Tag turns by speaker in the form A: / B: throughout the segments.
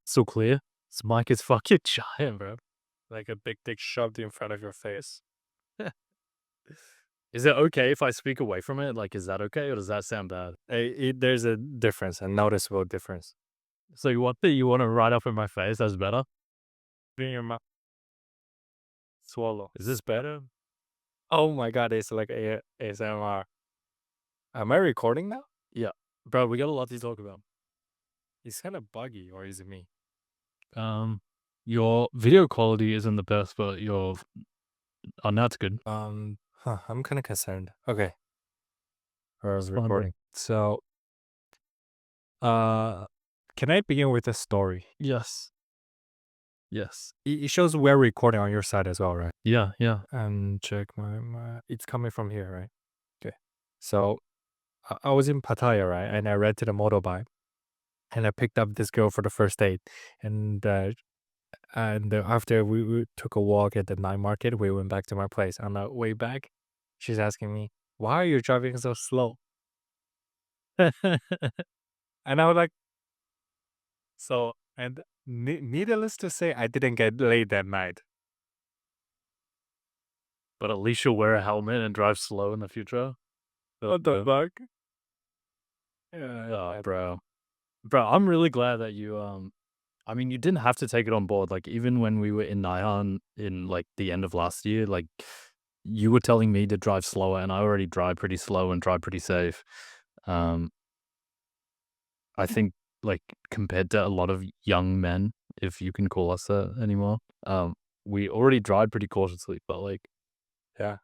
A: So clear. This mic is fucking giant, bro. Like a big dick shoved in front of your face. Is it okay if I speak away from it? Like, is that okay, or does that sound bad?
B: There's a difference, a noticeable difference.
A: So you want to right up in my face? That's better.
B: In your mouth, swallow.
A: Is this better?
B: Oh my god, it's like ASMR. Am I recording now?
A: Yeah, bro. We got a lot to talk about.
B: It's kind of buggy, or is it me?
A: Your video quality isn't the best, but now it's good.
B: I'm kind of concerned. Okay, I was
A: Fine, bro.
B: recording. So, uh, can I begin with a story?
A: Yes. Yes.
B: It shows we're recording on your side as well, right?
A: Yeah. Yeah.
B: And check it's coming from here, right? Okay. So, I was in Pattaya, right? And I rented a motorbike, and I picked up this girl for the first date, and after we took a walk at the night market, we went back to my place. On the way back, she's asking me, "Why are you driving so slow?" And I was like, "So," and needless to say, I didn't get laid that night.
A: But at least you'll wear a helmet and drive slow in the future.
B: What the fuck?
A: Oh, bro. Bro, I'm really glad that I mean, you didn't have to take it on board. Like, even when we were in Naihan in like the end of last year, like you were telling me to drive slower, and I already drive pretty slow and drive pretty safe. Um, I think like compared to a lot of young men, if you can call us that anymore, we already drive pretty cautiously. But like,
B: Yeah.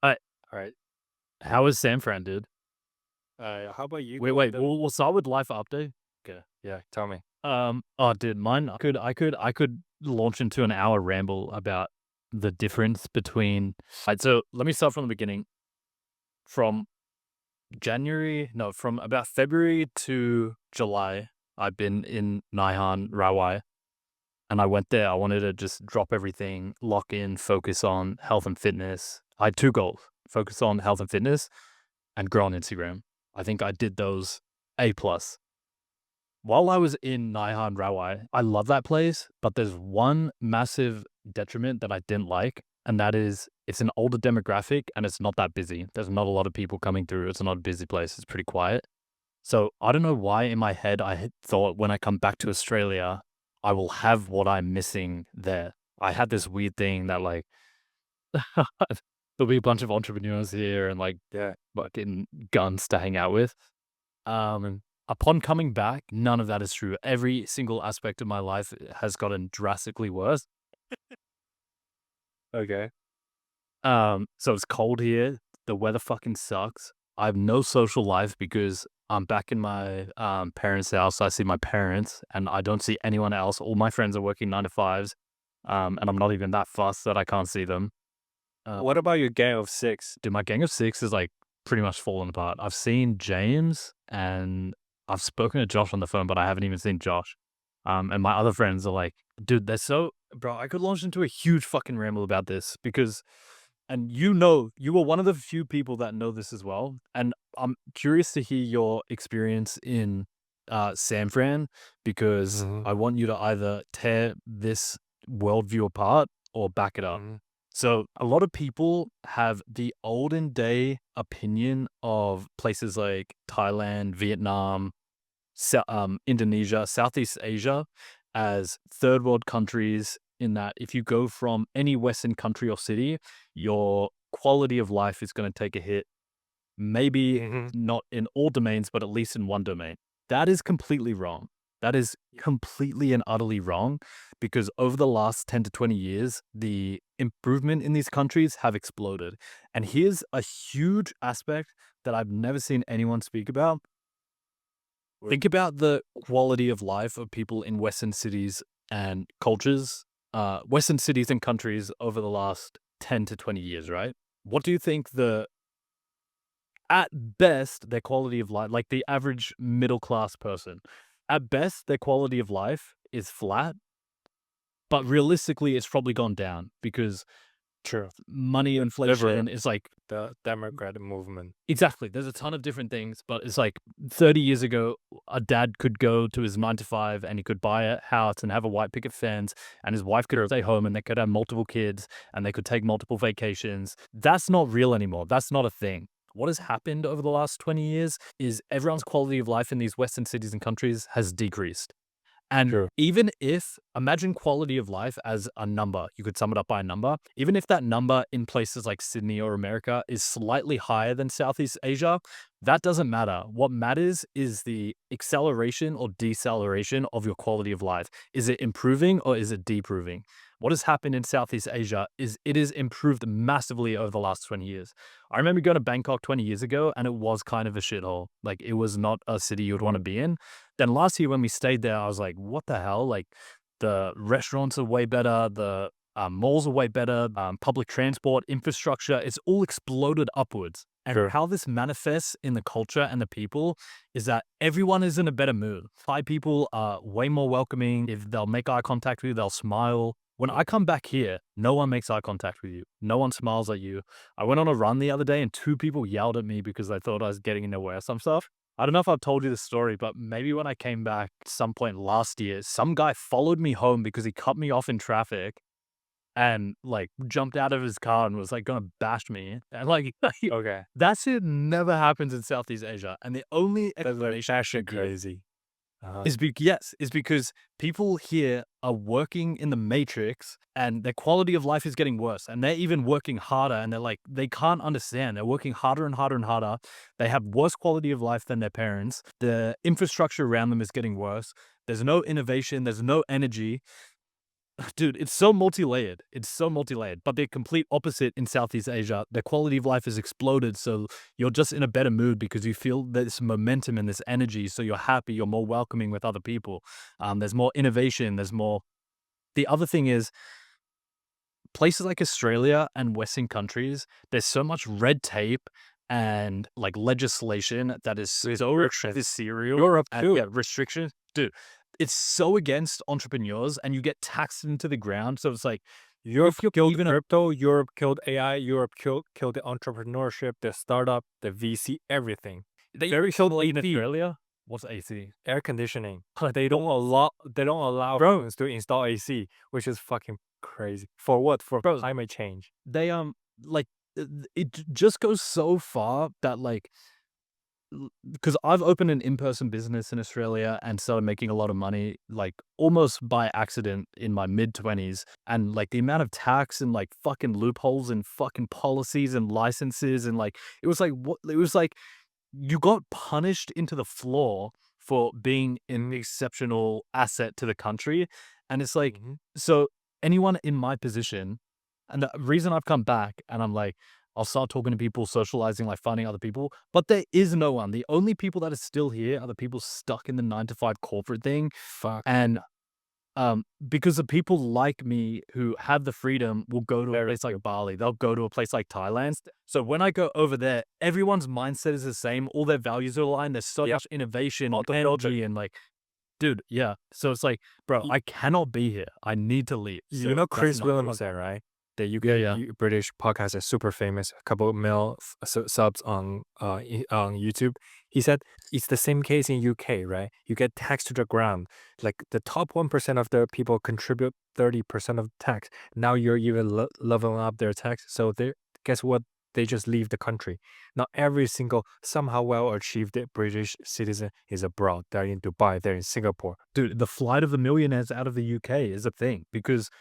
A: I
B: All right.
A: how is San Fran, dude?
B: How about you go on
A: Wait.
B: the?
A: We'll start with life update. Okay.
B: Yeah, tell me.
A: Oh, dude, mine. I could launch into an hour ramble about the difference between. Right, so let me start from the beginning. From from about February to July, I've been in Naihan, Rawai, and I went there. I wanted to just drop everything, lock in, focus on health and fitness. I had two goals: focus on health and fitness, and grow on Instagram. I think I did those A plus. While I was in Naihan Rawai, I love that place, but there's one massive detriment that I didn't like, and that is it's an older demographic and it's not that busy. There's not a lot of people coming through. It's not a busy place. It's pretty quiet. So I don't know why in my head I had thought when I come back to Australia, I will have what I'm missing there. I had this weird thing that like there'll be a bunch of entrepreneurs here and like
B: Yeah.
A: fucking guns to hang out with. Upon coming back, none of that is true. Every single aspect of my life has gotten drastically worse.
B: Okay.
A: So it's cold here. The weather fucking sucks. I have no social life because I'm back in my parents' house. I see my parents and I don't see anyone else. All my friends are working 9 to 5s. And I'm not even that fussed that I can't see them.
B: What about your gang of six?
A: Dude, my gang of six is like pretty much fallen apart. I've seen James and I've spoken to Josh on the phone, but I haven't even seen Josh. And my other friends are like, dude, they're so, bro, I could launch into a huge fucking ramble about this because, and you were one of the few people that know this as well. And I'm curious to hear your experience in San Fran because
B: Hmm.
A: I want you to either tear this worldview apart or back it up.
B: Hmm.
A: So a lot of people have the olden day opinion of places like Thailand, Vietnam, Indonesia, Southeast Asia as third world countries. In that, if you go from any Western country or city, your quality of life is going to take a hit. Maybe
B: Hmm.
A: not in all domains, but at least in one domain. That is completely wrong. That is completely and utterly wrong because over the last 10 to 20 years, the improvement in these countries have exploded. And here's a huge aspect that I've never seen anyone speak about. Think about the quality of life of people in Western cities and cultures, Western cities and countries over the last 10 to 20 years, right? What do you think at best, their quality of life, like the average middle class person, at best, their quality of life is flat, but realistically, it's probably gone down because
B: True.
A: money inflation is like
B: The Democratic movement.
A: exactly. There's a ton of different things, but it's like 30 years ago, a dad could go to his 9 to 5 and he could buy a house and have a white picket fence, and his wife could stay home and they could have multiple kids and they could take multiple vacations. That's not real anymore. That's not a thing. What has happened over the last 20 years is everyone's quality of life in these Western cities and countries has decreased. And
B: True.
A: even if, imagine quality of life as a number, you could sum it up by a number. Even if that number in places like Sydney or America is slightly higher than Southeast Asia, that doesn't matter. What matters is the acceleration or deceleration of your quality of life. Is it improving or is it deproving? What has happened in Southeast Asia is it has improved massively over the last 20 years. I remember going to Bangkok 20 years ago and it was kind of a shithole. Like, it was not a city you'd want to be in. Then last year when we stayed there, I was like, what the hell? Like, the restaurants are way better. The malls are way better. Public transport, infrastructure, it's all exploded upwards. And
B: Sure.
A: how this manifests in the culture and the people is that everyone is in a better mood. Thai people are way more welcoming. If they'll make eye contact with you, they'll smile. When I come back here, no one makes eye contact with you. No one smiles at you. I went on a run the other day and 2 people yelled at me because they thought I was getting in their way or some stuff. I don't know if I've told you this story, but maybe when I came back some point last year, some guy followed me home because he cut me off in traffic and like jumped out of his car and was like gonna bash me. And like
B: Okay.
A: that shit never happens in Southeast Asia. And the only
B: That's
A: explanation I
B: actually
A: could give
B: crazy.
A: is because people here are working in the matrix and their quality of life is getting worse, and they're even working harder, and they're like, they can't understand. They're working harder and harder and harder. They have worse quality of life than their parents. The infrastructure around them is getting worse. There's no innovation. There's no energy. Dude, it's so multi-layered. It's so multi-layered. But the complete opposite in Southeast Asia. Their quality of life has exploded. So you're just in a better mood because you feel this momentum and this energy. So you're happy. You're more welcoming with other people. There's more innovation. There's more. The other thing is places like Australia and Western countries, there's so much red tape and like legislation that is so serial.
B: Europe
A: And,
B: too.
A: yeah, restrictions. Dude, it's so against entrepreneurs and you get taxed into the ground. So it's like,
B: Europe
A: you're
B: killed
A: even
B: crypto, Europe killed AI, Europe killed the entrepreneurship, the startup, the VC, everything.
A: they
B: Very
A: killed
B: killed
A: in
B: AC,
A: Australia. What's AC?
B: air conditioning. They don't allow drones to install AC, which is fucking crazy. For what? For
A: Bro,
B: climate change.
A: They like it just goes so far that like because I've opened an in-person business in Australia and started making a lot of money, like almost by accident in my mid-20s. And like the amount of tax and like fucking loopholes and fucking policies and licenses and like it was like what it was like you got punished into the floor for being an exceptional asset to the country. And it's like,
B: Mhm.
A: so anyone in my position, and the reason I've come back and I'm like, I'll start talking to people, socializing, like finding other people. But there is no one. The only people that are still here are the people stuck in the 9 to 5 corporate thing.
B: Fuck.
A: And because the people like me who have the freedom will go to a place like Bali, they'll go to a place like Thailand. So when I go over there, everyone's mindset is the same. All their values are aligned. There's so much innovation, energy, and like, dude, yeah. So it's like, bro, I cannot be here. I need to leave.
B: You
A: So
B: know
A: that's
B: Chris
A: not-
B: Williams there, right? The UK
A: Yeah.
B: British podcast is super famous. A couple of mil subs on on YouTube. He said it's the same case in UK, right? You get tax to the ground. Like the top 1% of the people contribute 30% of tax. Now you're even leveling up their tax. So they guess what? They just leave the country. Not every single somehow well-achieved British citizen is abroad. They're in Dubai. They're in Singapore.
A: Dude, the flight of the millionaires out of the UK is a thing because,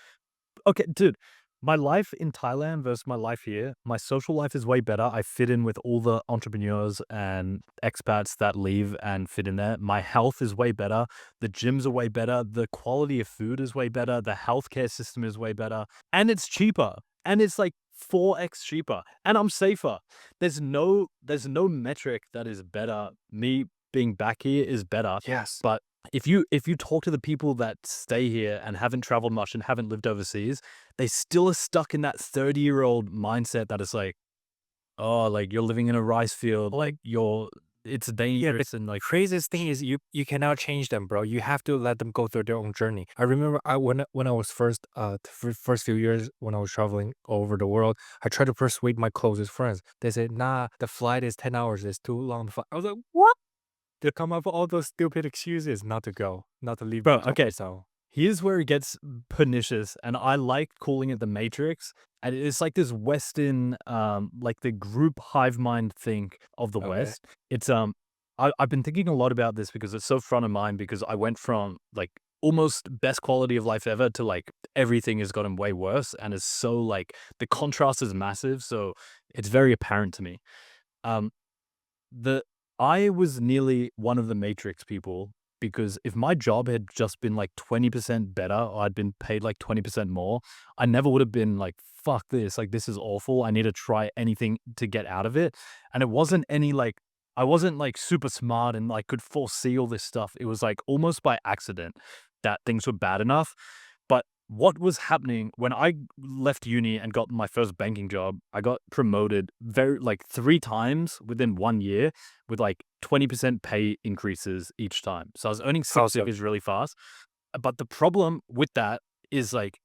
A: okay, dude, my life in Thailand versus my life here, my social life is way better. I fit in with all the entrepreneurs and expats that leave and fit in there. My health is way better. The gyms are way better. The quality of food is way better. The healthcare system is way better. And it's cheaper. And it's like 4x cheaper. And I'm safer. There's no metric that is better. Me being back here is better.
B: Yes.
A: But if you talk to the people that stay here and haven't traveled much and haven't lived overseas, they still are stuck in that 30-year-old mindset that is like, oh, like you're living in a rice field, like you're it's dangerous and like
B: Craziest thing is you cannot change them, bro. You have to let them go through their own journey. I remember when I was first few years when I was traveling all over the world, I tried to persuade my closest friends. They said, "Nah, the flight is 10 hours. It's too long." I was like, "What?" They come up with all those stupid excuses not to go, not to leave.
A: bro.
B: the
A: Okay,
B: comfort zone.
A: here's where it gets pernicious, and I like calling it the Matrix. And it's like this Western, like the group hive mind thing of the
B: Okay.
A: West. It's I've been thinking a lot about this because it's so front of mind because I went from like almost best quality of life ever to like everything has gotten way worse, and it's so like the contrast is massive, so it's very apparent to me. Um, the I was nearly one of the Matrix people because if my job had just been like 20% better or I'd been paid like 20% more, I never would have been like, fuck this. Like, this is awful. I need to try anything to get out of it. And it wasn't any like, I wasn't like super smart and like could foresee all this stuff. It was like almost by accident that things were bad enough. But what was happening when I left uni and got my first banking job, I got promoted very like 3 times within 1 year with like 20% pay increases each time. So I was earning six
B: Awesome.
A: figures really fast. But the problem with that is like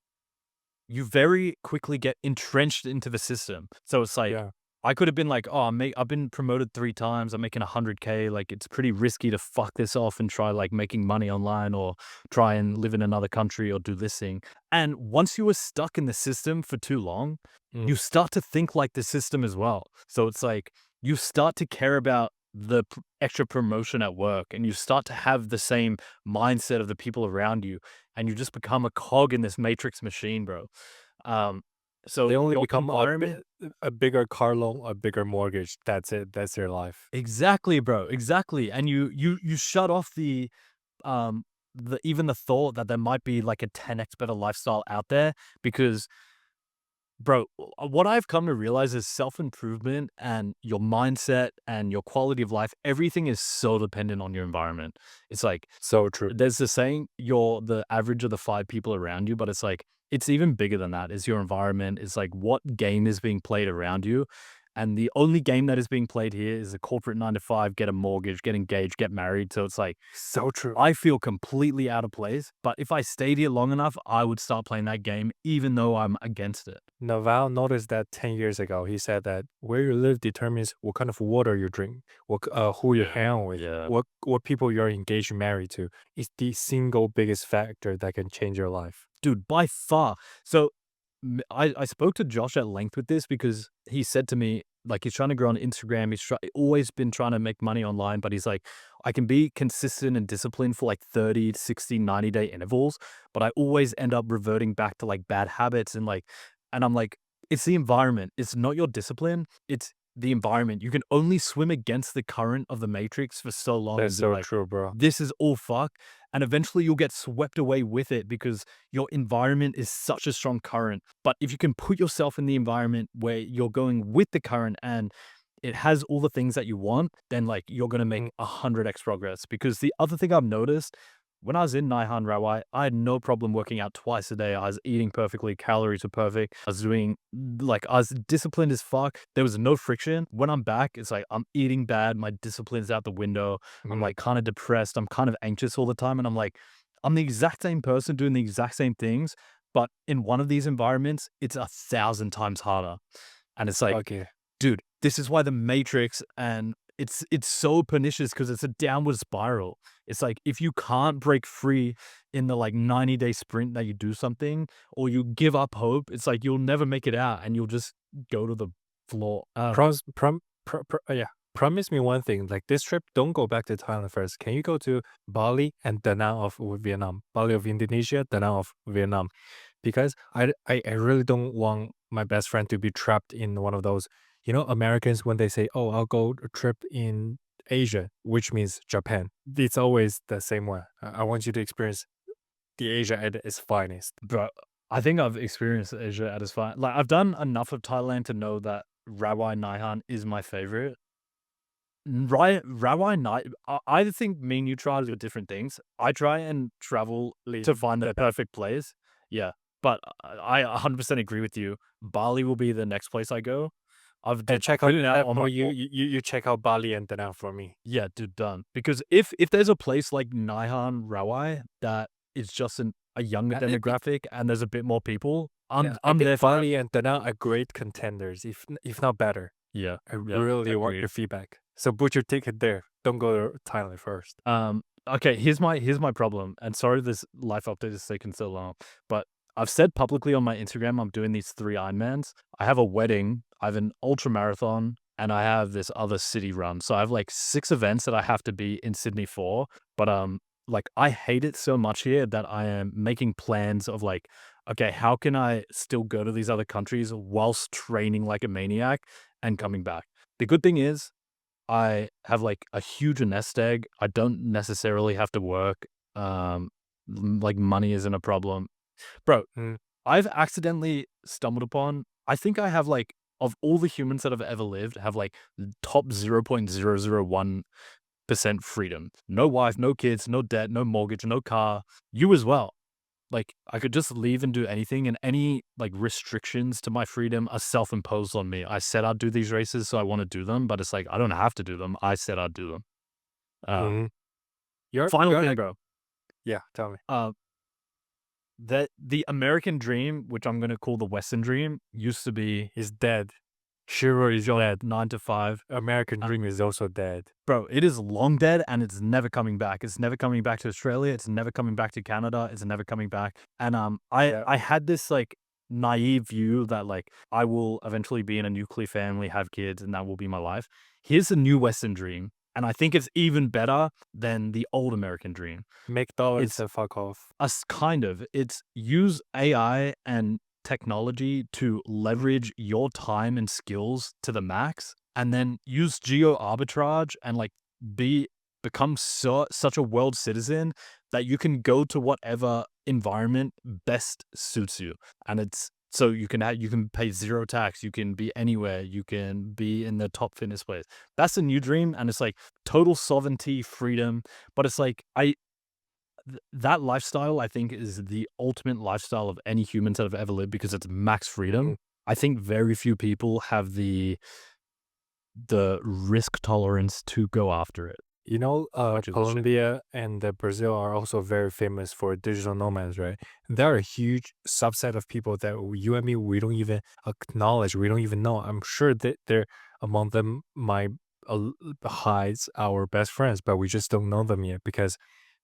A: you very quickly get entrenched into the system. So it's like
B: Yeah.
A: I could have been like, oh, I've been promoted 3 times. I'm making 100K. Like it's pretty risky to fuck this off and try like making money online or try and live in another country or do this thing. And once you are stuck in the system for too long,
B: Mm.
A: you start to think like the system as well. So it's like you start to care about the extra promotion at work and you start to have the same mindset of the people around you and you just become a cog in this matrix machine, bro. Um, so
B: They only
A: your
B: become
A: environment.
B: a bigger car loan, a bigger mortgage. That's it. That's their life.
A: Exactly, bro. Exactly. And you shut off um the even the thought that there might be like a 10x better lifestyle out there because bro, what I've come to realize is self-improvement and your mindset and your quality of life, everything is so dependent on your environment. It's like
B: So true.
A: there's the saying you're the average of the 5 people around you, but it's like it's even bigger than that. It's your environment. It's like what game is being played around you. And the only game that is being played here is a corporate 9 to 5, get a mortgage, get engaged, get married. So it's like
B: So true.
A: I feel completely out of place. But if I stayed here long enough, I would start playing that game, even though I'm against it.
B: Naval noticed that 10 years ago. He said that where you live determines what kind of water you drink, who you hang out with,
A: Yeah.
B: what people you're engaged and married to. Is the single biggest factor that can change your life.
A: Dude, by far. So I spoke to Josh at length with this because he said to me, like, he's trying to grow on Instagram. Always been trying to make money online, but he's like, I can be consistent and disciplined for like 30, 60, 90-day intervals, but I always end up reverting back to like bad habits and I'm like, it's the environment. It's not your discipline. It's the environment. You can only swim against the current of the matrix for so long.
B: That's
A: And be
B: so
A: like,
B: true, bro.
A: this is all fuck. And eventually you'll get swept away with it because your environment is such a strong current. But if you can put yourself in the environment where you're going with the current and it has all the things that you want, then like you're going to make 100x progress. Because the other thing I've noticed when I was in Naihan Rawai, I had no problem working out twice a day. I was eating perfectly, calories were perfect. I was disciplined as fuck. There was no friction. When I'm back, it's like I'm eating bad. My discipline's out the window. I'm like kind of depressed. I'm kind of anxious all the time. And I'm like, I'm the exact same person doing the exact same things. But in one of these environments, it's 1,000 times harder. And it's like,
B: Okay.
A: dude, this is why the Matrix and it's so pernicious because it's a downward spiral. It's like if you can't break free in the like 90-day sprint that you do something or you give up hope, it's like you'll never make it out and you'll just go to the floor.
B: Promise me one thing. Like this trip, don't go back to Thailand first. Can you go to Bali and Da Nang of Vietnam? Bali of Indonesia, Da Nang of Vietnam. Because I really don't want my best friend to be trapped in one of those. You know, Americans when they say, "Oh, I'll go a trip in Asia," which means Japan. It's always the same way. I want you to experience the Asia at its finest.
A: Bro, I think I've experienced Asia at its fine. Like I've done enough of Thailand to know that Rawai Naihan is my favorite. Rawai Night. I think me and you try to do different things. I try and travel to find the perfect place. Yeah, but I 100% agree with you. Bali will be the next place I go.
B: And check out
A: put it out on
B: for
A: my
B: you check out Bali and Da Nang for me.
A: Yeah, dude, done. Because if there's a place like Naihan Rawai that is just a younger
B: And it-
A: demographic and there's a bit more people,
B: Yeah,
A: I'm
B: I think
A: there for that.
B: Bali and Da Nang are great contenders, if not better.
A: Yeah.
B: I
A: Yeah,
B: really want
A: agreed.
B: your feedback. So book your ticket there. Don't go to Thailand first.
A: Okay, here's my problem. And sorry this life update is taking so long, but I've said publicly on my Instagram I'm doing these 3 Ironmans. I have a wedding, I have an ultra marathon, and I have this other city run. So I have like 6 events that I have to be in Sydney for. But like I hate it so much here that I am making plans of like, okay, how can I still go to these other countries whilst training like a maniac and coming back? The good thing is I have like a huge nest egg. I don't necessarily have to work. Like money isn't a problem. Bro,
B: Mm.
A: I've accidentally stumbled upon, I think I have like, of all the humans that have ever lived, have like top 0.001% freedom. No wife, no kids, no debt, no mortgage, no car. You as well. Like I could just leave and do anything, and any like restrictions to my freedom are self-imposed on me. I said I'd do these races, so I want to do them, but it's like I don't have to do them. I said I'd do them.
B: Mhm. You're
A: Final
B: you're
A: thing,
B: like-
A: bro.
B: Yeah, tell me.
A: That the American dream, which I'm gonna call the Western dream, used to be
B: He's dead.
A: Shiro is dead, 9 to 5.
B: American dream is also dead.
A: Bro, it is long dead and it's never coming back. It's never coming back to Australia. It's never coming back to Canada. It's never coming back. And
B: Yeah.
A: I had this like naive view that like I will eventually be in a nuclear family, have kids, and that will be my life. Here's the new Western dream, and I think it's even better than the old American dream.
B: Make dollars
A: It's-
B: and fuck off.
A: Us kind of. It's use AI and technology to leverage your time and skills to the max, and then use geo arbitrage and like become such a world citizen that you can go to whatever environment best suits you. And it's so you can pay zero tax, you can be anywhere, you can be in the top fitness place. That's a new dream, and it's like total sovereignty, freedom. But it's like that lifestyle, I think, is the ultimate lifestyle of any humans that have ever lived because it's max freedom.
B: Mhm.
A: I think very few people have the risk tolerance to go after it.
B: You know,
A: Which is a shame.
B: Colombia and Brazil are also very famous for digital nomads, right? There are a huge subset of people that you and me, we don't even acknowledge, we don't even know. I'm sure that they're among them might hides our best friends, but we just don't know them yet because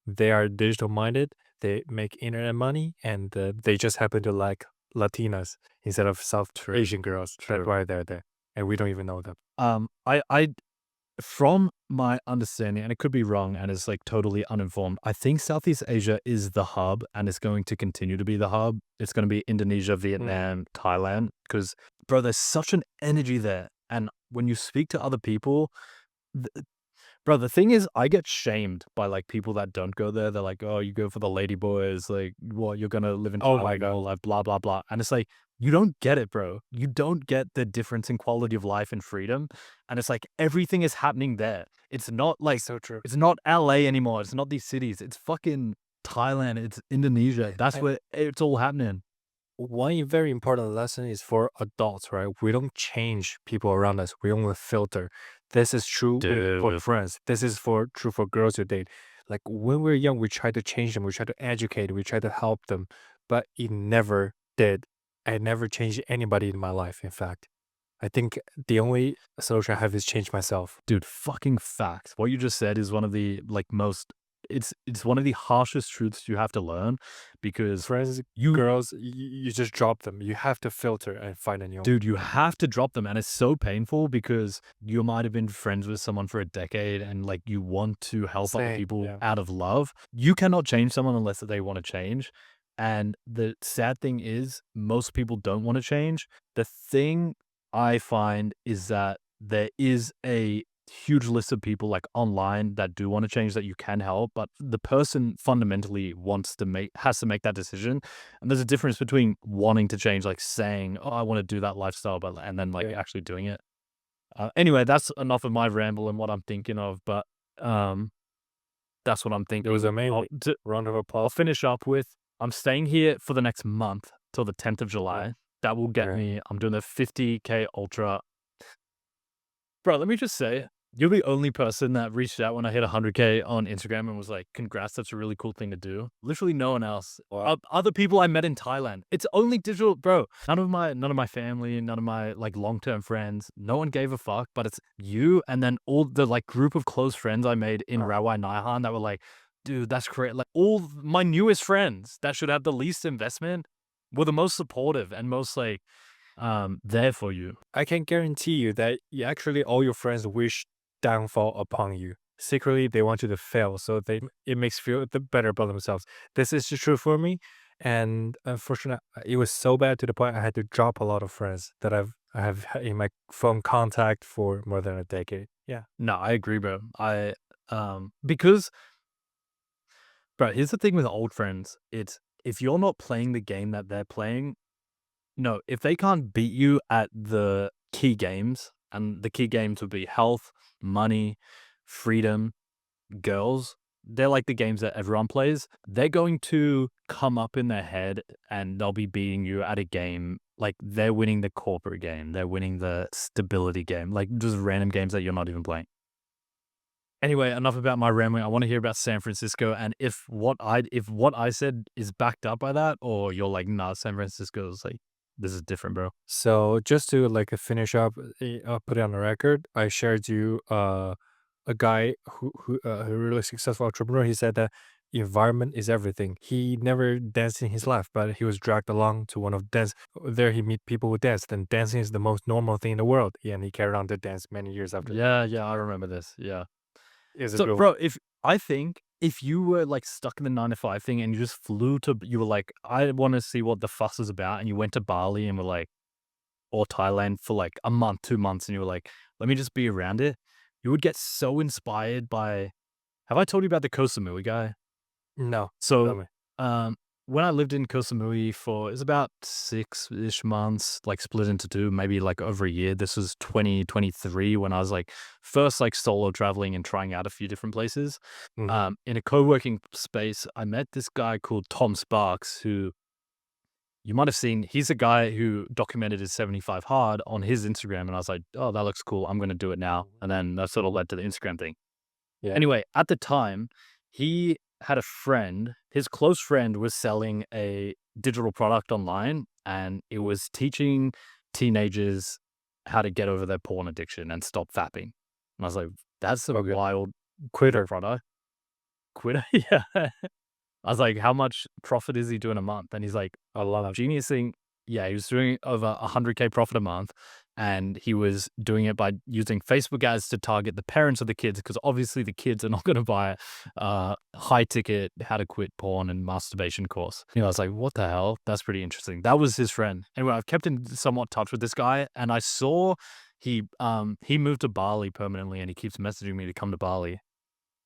B: they are digital minded, they make internet money, and they just happen to like Latinas instead of South Asian girls.
A: True.
B: That's why they're there, and we don't even know them.
A: I from my understanding, and it could be wrong and it's like totally uninformed, I think Southeast Asia is the hub and it's going to continue to be the hub. It's going to be Indonesia, Vietnam, Thailand, because bro, there's such an energy there. And when you speak to other people, bro, the thing is, I get shamed by like people that don't go there. They're like, "Oh, you go for the lady boys, like, what? You're gonna live in
B: Oh my
A: Thailand your whole life, blah blah blah." And it's like, you don't get it, bro. You don't get the difference in quality of life and freedom. And it's like everything is happening there. It's not like
B: So true.
A: it's not LA anymore. It's not these cities. It's fucking Thailand. It's Indonesia. That's where it's all happening.
B: One very important lesson is for adults, right? We don't change people around us. We only filter. This is true for
A: Dude.
B: friends. This is true for girls you date. Like when we're young, we try to change them. We try to educate. We try to help them. But it never did. I never changed anybody in my life, in fact. I think the only solution I have is change myself.
A: Dude, fucking facts. What you just said is one of the like most it's one of the harshest truths you have to learn because
B: Friends,
A: you
B: girls, you just drop them. You have to filter and find a new.
A: dude, you have to drop them, and it's so painful because you might have been friends with someone for a decade and like you want to help other
B: Same,
A: people
B: yeah.
A: out of love. You cannot change someone unless they want to change. And the sad thing is most people don't want to change. The thing I find is that there is a huge list of people like online that do want to change that you can help, but the person fundamentally has to make that decision. And there's a difference between wanting to change, like saying, "Oh, I want to do that lifestyle," but and then like
B: Yeah.
A: actually doing it. Anyway, that's enough of my ramble and what I'm thinking of, but that's what I'm thinking.
B: It was amazing.
A: I'll
B: Round of applause.
A: finish up with I'm staying here for the next month till the 10th of July. That will get
B: Okay.
A: me, I'm doing a 50K ultra. Bro, let me just say, you're the only person that reached out when I hit 100K on Instagram and was like, "Congrats, that's a really cool thing to do." Literally no one else.
B: Wow.
A: Other people I met in Thailand. It's only digital, bro. None of my family, none of my like long-term friends, no one gave a fuck. But it's you and then all the like group of close friends I made in Rawai Naihan that were like, "Dude, that's great." Like all my newest friends that should have the least investment were the most supportive and most like there for you.
B: I can guarantee you that actually all your friends wish downfall upon you. Secretly, they want you to fail, so it makes you feel better about themselves. This is true for me, and unfortunately, it was so bad to the point I had to drop a lot of friends that I have in my phone contact for more than a decade. Yeah.
A: No, I agree, bro. Because bro, here's the thing with old friends. It's if you're not playing the game that they're playing, no, if they can't beat you at the key games, and the key games would be health, money, freedom, girls, they're like the games that everyone plays. They're going to come up in their head and they'll be beating you at a game. Like they're winning the corporate game, they're winning the stability game, like just random games that you're not even playing. Anyway, enough about my rambling. I want to hear about San Francisco and if what I said is backed up by that, or you're like, nah, San Francisco's like this is different, bro.
B: So just to like finish up, put it on the record, I shared you a guy who a really successful entrepreneur. He said that environment is everything. He never danced in his life, but he was dragged along to one of dance. There he meet people who dance. Then dancing is the most normal thing in the world. Yeah, and he carried on to dance many years after.
A: Yeah, yeah, I remember this. Yeah.
B: Is it
A: So,
B: real?
A: bro, if I think if you were like stuck in the 9 to 5 thing and you just flew to, you were like, I want to see what the fuss is about, and you went to Bali and were like, or Thailand for like a month, 2 months, and you were like, let me just be around it, you would get so inspired by. Have I told you about the Koh Samui guy?
B: No. Tell
A: So,
B: me.
A: um, when I lived in Koh Samui for it's about 6-ish months, like split into two, maybe like over a year. This was 2023 when I was like first like solo traveling and trying out a few different places.
B: Mhm.
A: In a co-working space, I met this guy called Tom Sparks, who you might have seen. He's a guy who documented his 75 hard on his Instagram, and I was like, oh, that looks cool. I'm going to do it now. And then that sort of led to the Instagram thing.
B: Yeah.
A: Anyway, at the time, he had a friend, his close friend was selling a digital product online, and it was teaching teenagers how to get over their porn addiction and stop fapping. And I was like, that's a
B: Okay.
A: wild
B: Quitter.
A: product. Quitter? Yeah. I was like, "How much profit is he doing a month?" And he's like,
B: A lot of.
A: "Genius thing." Yeah, he was doing over 100K profit a month, and he was doing it by using Facebook ads to target the parents of the kids, because obviously the kids are not gonna buy a high ticket how to quit porn and masturbation course. You know, I was like, "What the hell? That's pretty interesting." That was his friend. Anyway, I've kept in somewhat touch with this guy, and I saw he moved to Bali permanently, and he keeps messaging me to come to Bali.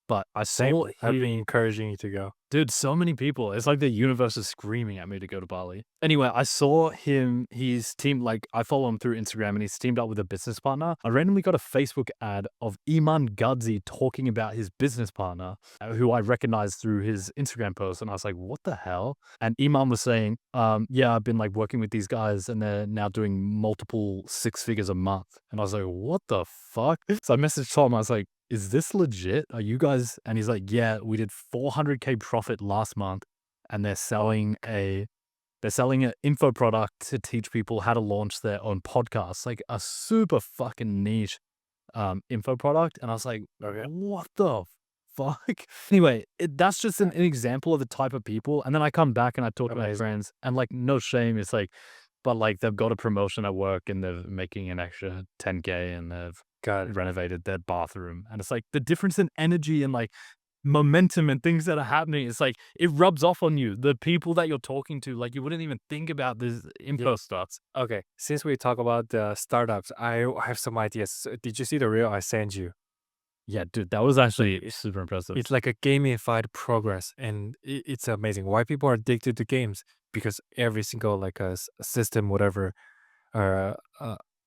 A: But I
B: Same.
A: saw
B: I've
A: he
B: been encouraging you to go.
A: Dude, so many people. It's like the universe is screaming at me to go to Bali. Anyway, I saw he's teamed, like, I follow him through Instagram and he's teamed up with a business partner. I randomly got a Facebook ad of Iman Gudzi talking about his business partner, who I recognized through his Instagram post. And I was like, what the hell? And Iman was saying, yeah, I've been like working with these guys and they're now doing multiple 6 figures a month. And I was like, what the fuck? So I messaged Tom. I was like, is this legit? Are you guys? And he's like, yeah, we did 400K profit last month, and they're selling an info product to teach people how to launch their own podcasts, like a super fucking niche info product. And I was like,
B: Okay.
A: what the fuck? Anyway, that's just an example of the type of people. And then I come back and I talk to my
B: Amazing.
A: friends, and like, no shame, it's like, but like they've got a promotion at work and they're making an extra 10K and they've
B: Got it.
A: renovated their bathroom. And it's like the difference in energy and like momentum and things that are happening. It's like it rubs off on you. The people that you're talking to, like you wouldn't even think about this info stuff.
B: Okay, since we talk about startups, I have some ideas. So did you see the reel I sent you?
A: Yeah, dude, that was actually
B: It-
A: super impressive.
B: It's like a gamified progress, and it's amazing. Why people are addicted to games? Because every single like a system, whatever, uh,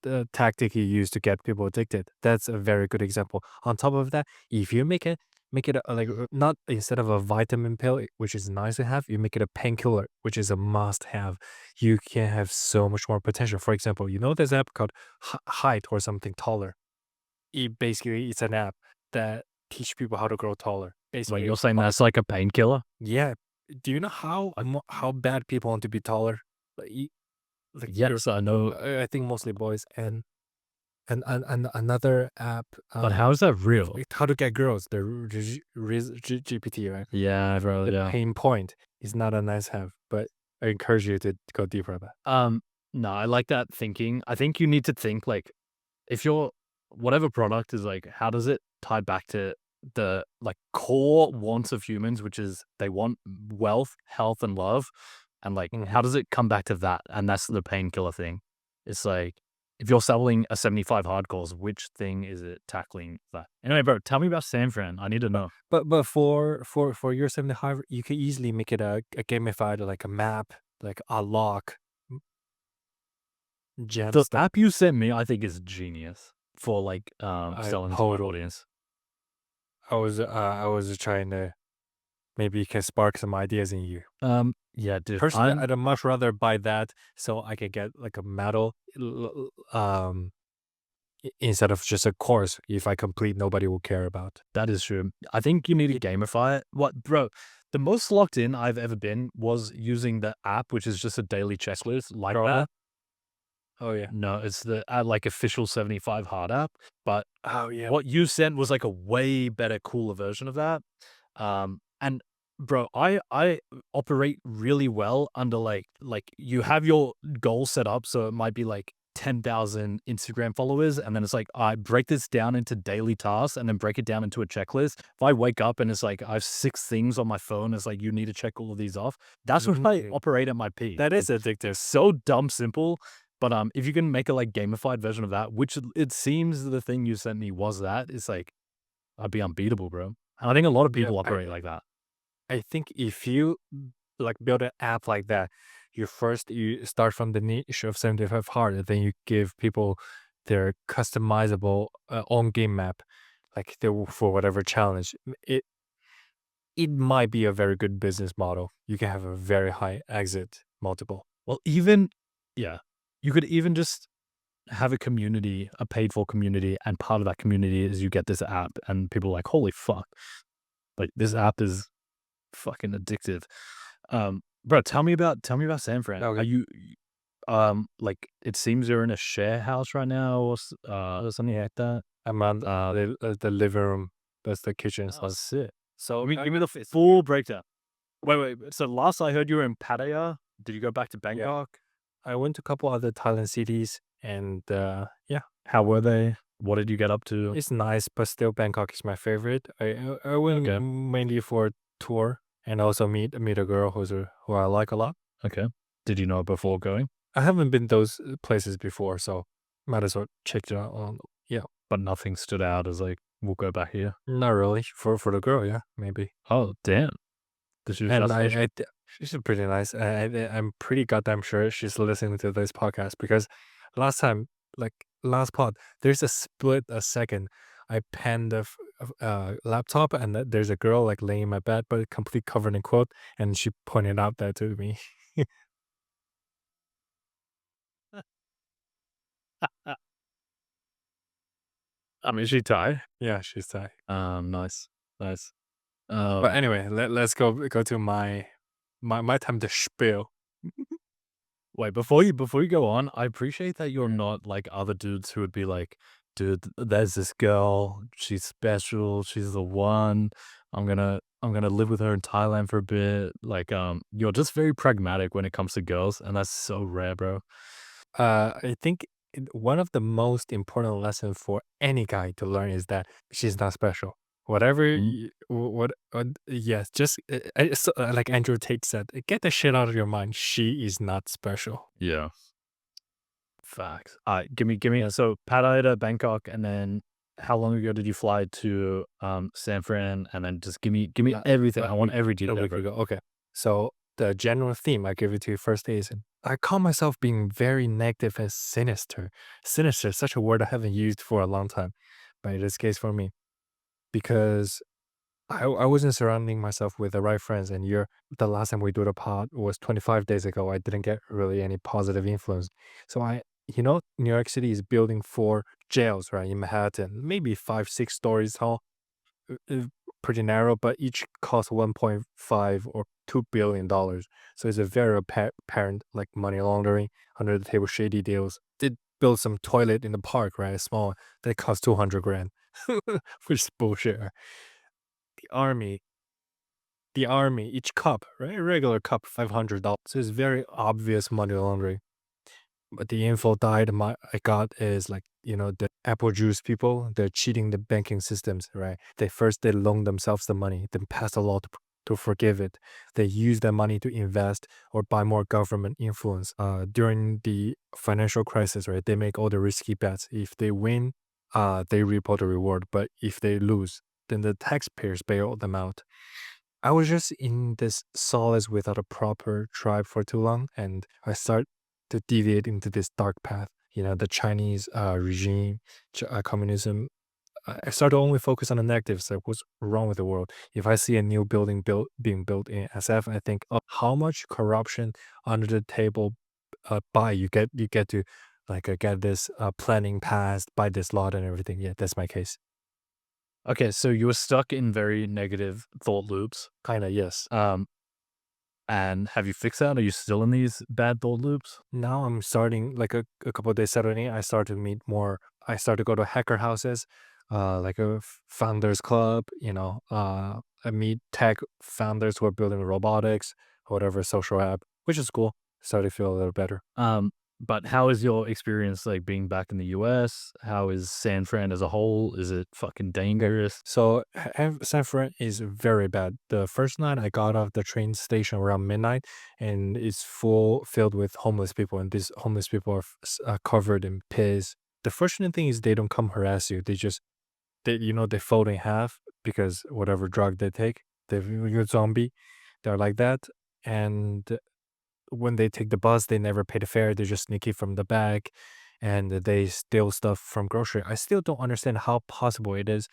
B: the tactic you use to get people addicted. That's a very good example. On top of that, if you make it like not instead of a vitamin pill, which is nice to have, you make it a painkiller, which is a must have. You can have so much more potential. For example, you know this app called Height or something taller. it's an app that teach people how to grow taller.
A: Wait,
B: Basically,
A: you're saying that's like a painkiller?
B: yeah. Do you know how bad people want to be taller? Like,
A: Yes, I know.
B: I think mostly boys, and another app.
A: But how is that real?
B: How to get girls? The GPT, right?
A: Yeah, bro.
B: The
A: Yeah.
B: pain point is not a nice have, but I encourage you to go deeper about.
A: No, I like that thinking. I think you need to think like if your whatever product is like, how does it tie back to the like core wants of humans, which is they want wealth, health, and love, and like how does it come back to that? And that's the painkiller thing. It's like if you're selling a 75 hardcores, which thing is it tackling that? Anyway, bro, tell me about San Fran. I need to know.
B: But for your 75, you could easily make it a gamified, like a map, like a lock. Gem
A: The
B: stuff.
A: app you sent me, I think, is genius for like selling to my
B: totally-
A: audience.
B: I was trying to maybe can spark some ideas in you.
A: Yeah, dude.
B: Personally, I'd much rather buy that so I could get like a medal, instead of just a course. If I complete, nobody will care about.
A: That is true. I think you need to gamify it. What, bro? The most locked in I've ever been was using the app, which is just a daily checklist like
B: Corona?
A: that.
B: Oh yeah.
A: No, it's the like official 75 hard app. But
B: Oh yeah.
A: what you sent was like a way better, cooler version of that. And bro, I operate really well under like you have your goal set up, so it might be like 10,000 Instagram followers, and then it's like I break this down into daily tasks, and then break it down into a checklist. If I wake up and it's like I have 6 things on my phone, it's like you need to check all of these off. That's when I operate at my peak.
B: That is
A: It's
B: addictive.
A: so dumb simple. But if you can make a like gamified version of that, which it seems the thing you sent me was that, it's like I'd be unbeatable, bro. And I think a lot of people operate like that.
B: I think if you like build an app like that, you start from the niche of 75 hard, and then you give people their customizable own game map, like for whatever challenge. It might be a very good business model. You can have a very high exit multiple.
A: Well, even you could even just have a community, a paid for community, and part of that community is you get this app, and people are like, holy fuck, like this app is fucking addictive. Bro, tell me about San Fran.
B: Okay.
A: Are you like it seems you're in a share house right now or something like that?
B: I'm on the living room. That's the kitchen.
A: Oh, sick.
B: So
A: Give me the full breakdown. Wait. So last I heard you were in Pattaya. Did you go back to Bangkok?
B: I went to a couple other Thailand cities, and yeah,
A: How were they? What did you get up to?
B: it's nice, but still Bangkok is my favorite. I went
A: Okay.
B: mainly for a tour and also meet a girl who I like a lot.
A: Okay. Did you know it before going?
B: I haven't been those places before, so might as well check it out.
A: But nothing stood out as like, we'll go back here.
B: Not really for the girl, yeah, maybe.
A: Oh, damn. This is
B: And
A: just
B: she's pretty nice. I'm pretty goddamn sure she's listening to this podcast, because last pod, there's a split a second. I panned the laptop, and there's a girl like laying in my bed, but complete covered in quote, and she pointed out that to me.
A: is she Thai?
B: Yeah, she's Thai.
A: Nice.
B: But anyway, let's go to my time to spiel.
A: Wait, before you go on, I appreciate that you're not like other dudes who would be like, dude, there's this girl, she's special, she's the one. I'm gonna live with her in Thailand for a bit. Like, you're just very pragmatic when it comes to girls, and that's so rare, bro.
B: I think one of the most important lessons for any guy to learn is that she's not special. Whatever, yes, just like Andrew Tate said, get the shit out of your mind. She is not special.
A: Yeah. Facts. Give me. So Pattaya to Bangkok, and then how long ago did you fly to San Fran? And then just give me everything. I want every detail.
B: Okay. So the general theme I give it to you first is I call myself being very negative and sinister. Sinister is such a word I haven't used for a long time, but in this case for me, because I wasn't surrounding myself with the right friends, and the last time we did a pod was 25 days ago. I didn't get really any positive influence. So New York City is building 4 jails, right, in Manhattan, maybe 5, 6 stories tall, pretty narrow, but each cost 1.5 or $2 billion. So it's a very apparent like money laundering, under the table shady deals. They built some toilet in the park, right? Small, that cost 200 grand, which is bullshit. Right? The army, each cup, right? A regular cup, $500. So it's very obvious money laundering. But the info I got is like, the apple juice people, they're cheating the banking systems, right? They loan themselves the money, then pass a law to forgive it. They use that money to invest or buy more government influence. During the financial crisis, right? They make all the risky bets. If they win, they reap all the reward. But if they lose, then the taxpayers bail them out. I was just in this solace without a proper tribe for too long, and I start to deviate into this dark path. The Chinese regime, communism. I start to only focus on the negatives, like what's wrong with the world. If I see a new building being built in SF, I think, oh, how much corruption under the table, you get to like get this planning passed by this law and everything. Yeah, that's my case.
A: Okay, so you were stuck in very negative thought loops.
B: Kind of, yes.
A: And have you fixed that? Are you still in these bad thought loops?
B: Now I'm starting, like a couple of days Saturday, I start to meet more. I start to go to hacker houses, like a founders club. I meet tech founders who are building robotics, whatever social app, which is cool. Start to feel a little better.
A: But how is your experience like being back in the US? How is San Fran as a whole? Is it fucking dangerous?
B: So San Fran is very bad. The first night I got off the train station around midnight, and it's filled with homeless people, and these homeless people are covered in piss. The fortunate thing is they don't come harass you. They fold in half because whatever drug they take, you're a zombie. They're like that, and when they take the bus, they never pay the fare. They just sneak it from the back, and they steal stuff from grocery. I still don't understand how possible it is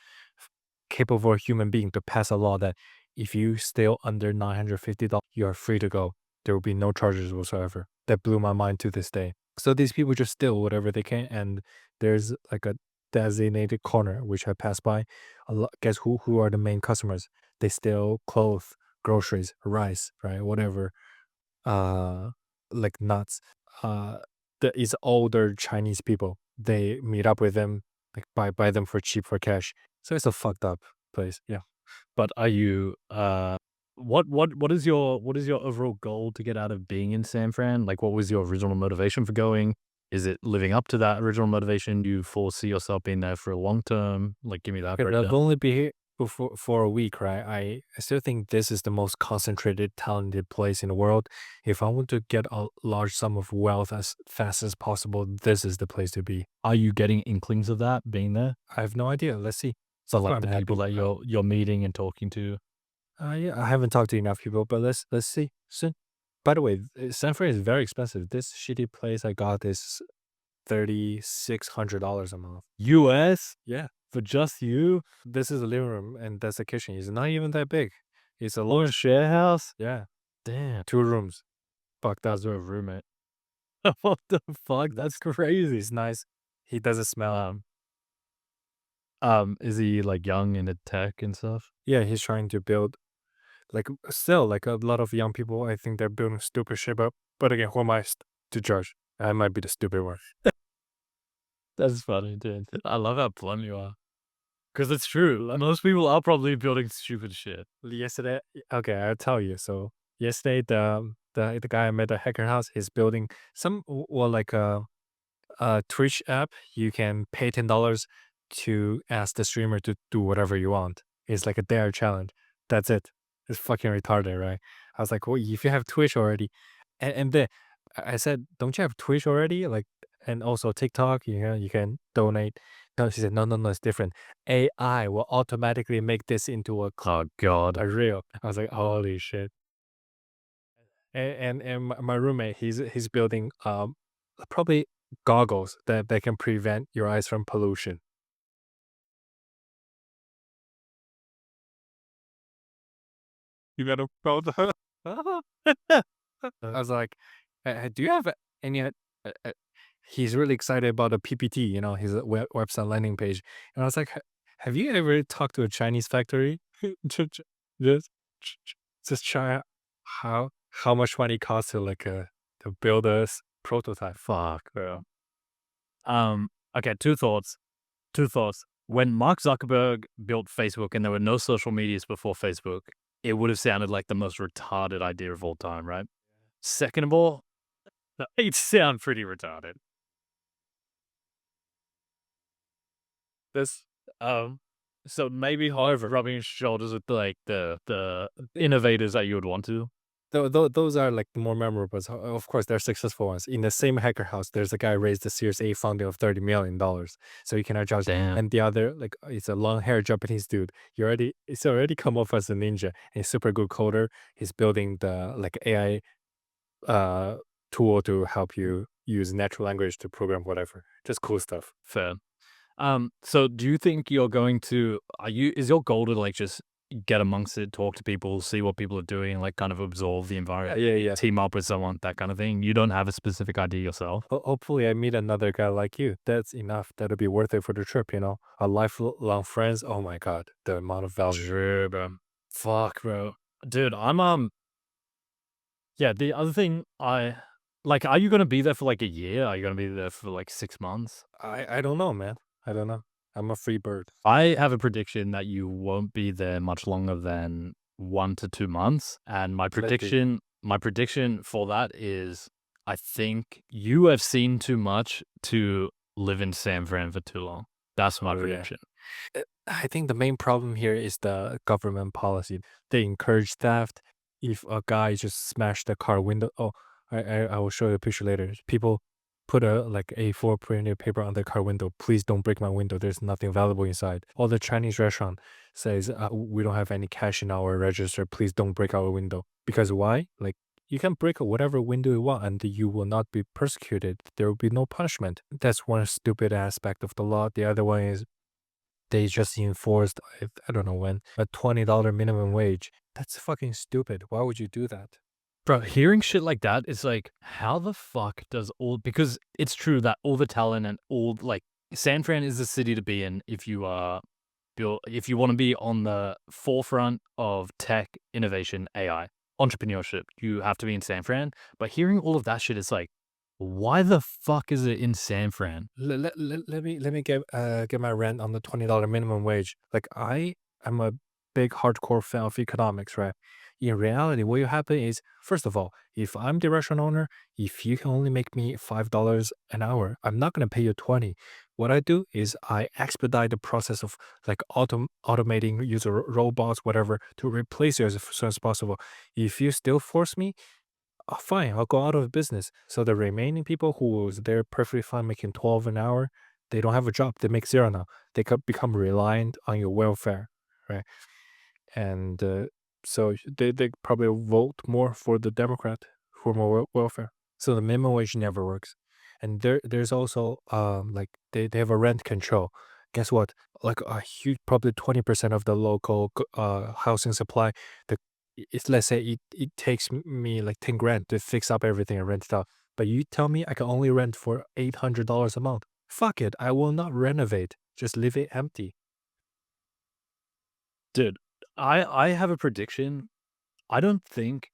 B: capable for a human being to pass a law that if you steal under $950, you are free to go. There will be no charges whatsoever. That blew my mind to this day. So these people just steal whatever they can, and there's like a designated corner which I pass by. Guess who are the main customers? They steal clothes, groceries, rice, right? Whatever, uh like nuts. uh it's older Chinese people. They meet up with them, like buy them for cheap for cash. So it's a fucked up place. Yeah.
A: But are you what is your overall goal to get out of being in San Fran? Like what was your original motivation for going? Is it living up to that original motivation? Do you foresee yourself being there for a long term? Like give me that
B: Okay, I've
A: breakdown.
B: only been here for a week, right? I still think this is the most concentrated, talented place in the world. If I want to get a large sum of wealth as fast as possible, this is the place to be.
A: Are you getting inklings of that being there?
B: I have no idea. Let's see.
A: So
B: So far,
A: like
B: I'm
A: the people
B: happy.
A: that you're meeting and talking to.
B: Yeah, I haven't talked to enough people, but let's see soon. By the way, San Fran is very expensive. This shitty place I got is $3,600 a month.
A: US?
B: Yeah,
A: For just you?
B: this is a living room and that's a kitchen. It's not even that big. It's a
A: Or a
B: large.
A: share house?
B: Yeah,
A: Damn.
B: 2 rooms. Fucked up.
A: That's a roommate. What the fuck? That's crazy.
B: It's nice. He doesn't smell.
A: Um, is he like young into tech and stuff?
B: Yeah, he's trying to build, like, still like a lot of young people. I think they're building stupid shit up. But again, who am I to judge? I might be the stupid one.
A: That's funny, dude. I love how blunt you are. Because it's true. Like, most people are probably building stupid shit.
B: Yesterday, okay, I'll tell you. So yesterday, the guy I met at Hacker House is building like a Twitch app. You can pay $10 to ask the streamer to do whatever you want. It's like a dare challenge. That's it. It's fucking retarded, right? I was like, well, if you have Twitch already, and then I said, don't you have Twitch already? Like, and also TikTok, you can donate. No, she said, no, no, no, it's different. AI will automatically make this into
A: Oh, God.
B: a reel. I was like, holy shit. And my roommate, he's building probably goggles that can prevent your eyes from pollution. You gotta build. I was like, do you have any? he's really excited about the PPT, you know, his website landing page. And I was like, have you ever talked to a Chinese factory? Just, just, just try how much money it costs to to build a prototype.
A: Fuck, bro. Okay, two thoughts. Two thoughts. When Mark Zuckerberg built Facebook and there were no social medias before Facebook, it would have sounded like the most retarded idea of all time, right? Second of all, it sound pretty retarded. This, so maybe, however, rubbing shoulders with like the innovators that you would want to.
B: Those are like more memorable. So, of course, they're successful ones. In the same hacker house, there's a guy raised the Series A funding of $30 million. So you cannot judge.
A: Damn.
B: And the other, like, it's a long haired Japanese dude. It's already come off as a ninja. He's super good coder. He's building the like AI tool to help you use natural language to program whatever. Just cool stuff.
A: Fair. So do you think you're going to, is your goal to like just get amongst it, talk to people, see what people are doing, like kind of absorb the environment,
B: Yeah.
A: team up with someone, that kind of thing? You don't have a specific idea yourself?
B: Hopefully, I meet another guy like you. That's enough. That'll be worth it for the trip, you know? Our lifelong friends. Oh my God. The amount of value.
A: Sure, bro. Fuck, bro. Dude, yeah, the other thing are you going to be there for like a year? Are you going to be there for like 6 months?
B: I don't know, man. I don't know. I'm a free bird.
A: I have a prediction that you won't be there much longer than 1 to 2 months. And my prediction for that is I think you have seen too much to live in San Fran for too long. That's my prediction.
B: I think the main problem here is the government policy. They encourage theft. If a guy just smashed the car window, I will show you a picture later. People put a like A4 printed paper on the car window. Please don't break my window. There's nothing valuable inside. Or the Chinese restaurant says, we don't have any cash in our register. Please don't break our window. Because why? Like, you can break whatever window you want and you will not be persecuted. There will be no punishment. That's one stupid aspect of the law. The other one is they just enforced, I don't know when, a $20 minimum wage. That's fucking stupid. Why would you do that?
A: Bro, hearing shit like that is like, how the fuck does because it's true that all the talent and all like San Fran is the city to be in if you want to be on the forefront of tech, innovation, AI, entrepreneurship, you have to be in San Fran. But hearing all of that shit is like, why the fuck is it in San Fran?
B: Let me get my rant on the $20 minimum wage. Like I'm a big hardcore fan of economics, right? In reality, what will happen is, first of all, if I'm the restaurant owner, if you can only make me $5 an hour, I'm not gonna pay you 20. What I do is I expedite the process of like automating user robots, whatever, to replace you as soon as possible. If you still force me, fine, I'll go out of business. So the remaining people who was there perfectly fine making 12 an hour, they don't have a job. They make zero now. They could become reliant on your welfare, right? And so they probably vote more for the Democrat for more welfare. So the minimum wage never works. And there's also like they have a rent control. Guess what? Like a huge, probably 20% of the local housing supply, let's say it takes me like 10 grand to fix up everything and rent it out. But you tell me I can only rent for $800 a month. Fuck it. I will not renovate. Just leave it empty.
A: Dude, I have a prediction. I don't think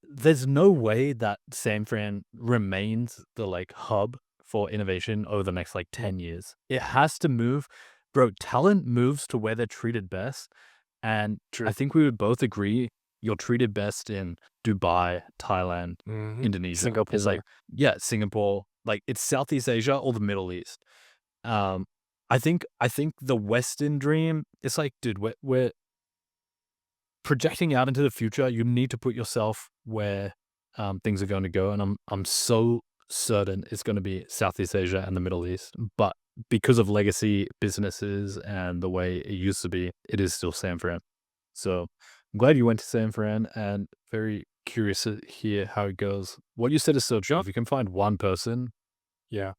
A: there's no way that San Fran remains the like hub for innovation over the next like 10 years. It has to move. Bro, talent moves to where they're treated best. And I think we would both agree you're treated best in Dubai, Thailand, Indonesia.
B: Singapore.
A: It's like, yeah, Singapore. Like it's Southeast Asia or the Middle East. I think the Western dream, it's like, dude, we're projecting out into the future. You need to put yourself where things are going to go. And I'm so certain it's going to be Southeast Asia and the Middle East. But because of legacy businesses and the way it used to be, it is still San Fran. So I'm glad you went to San Fran and very curious to hear how it goes. What you said is so true. If you can find one person.
B: Yeah.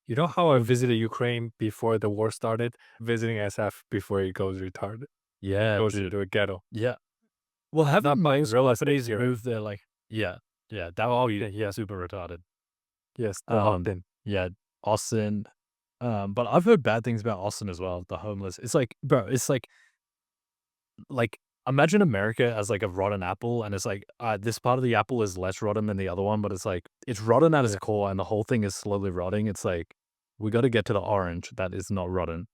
B: You know how I visited Ukraine before the war started? Visiting SF before it goes retarded.
A: Yeah,
B: Goes into a ghetto.
A: Yeah. Well, have
B: not
A: my
B: relatively easier.
A: move there, like, yeah, that all yeah, super retarded.
B: Yes, the
A: Um,
B: opt-in.
A: yeah, Austin. But I've heard bad things about Austin as well. The homeless. It's like, bro. It's like imagine America as like a rotten apple, and it's like this part of the apple is less rotten than the other one, but it's like it's rotten at its
B: Yeah.
A: core, and the whole thing is slowly rotting. It's like we got to get to the orange that is not rotten.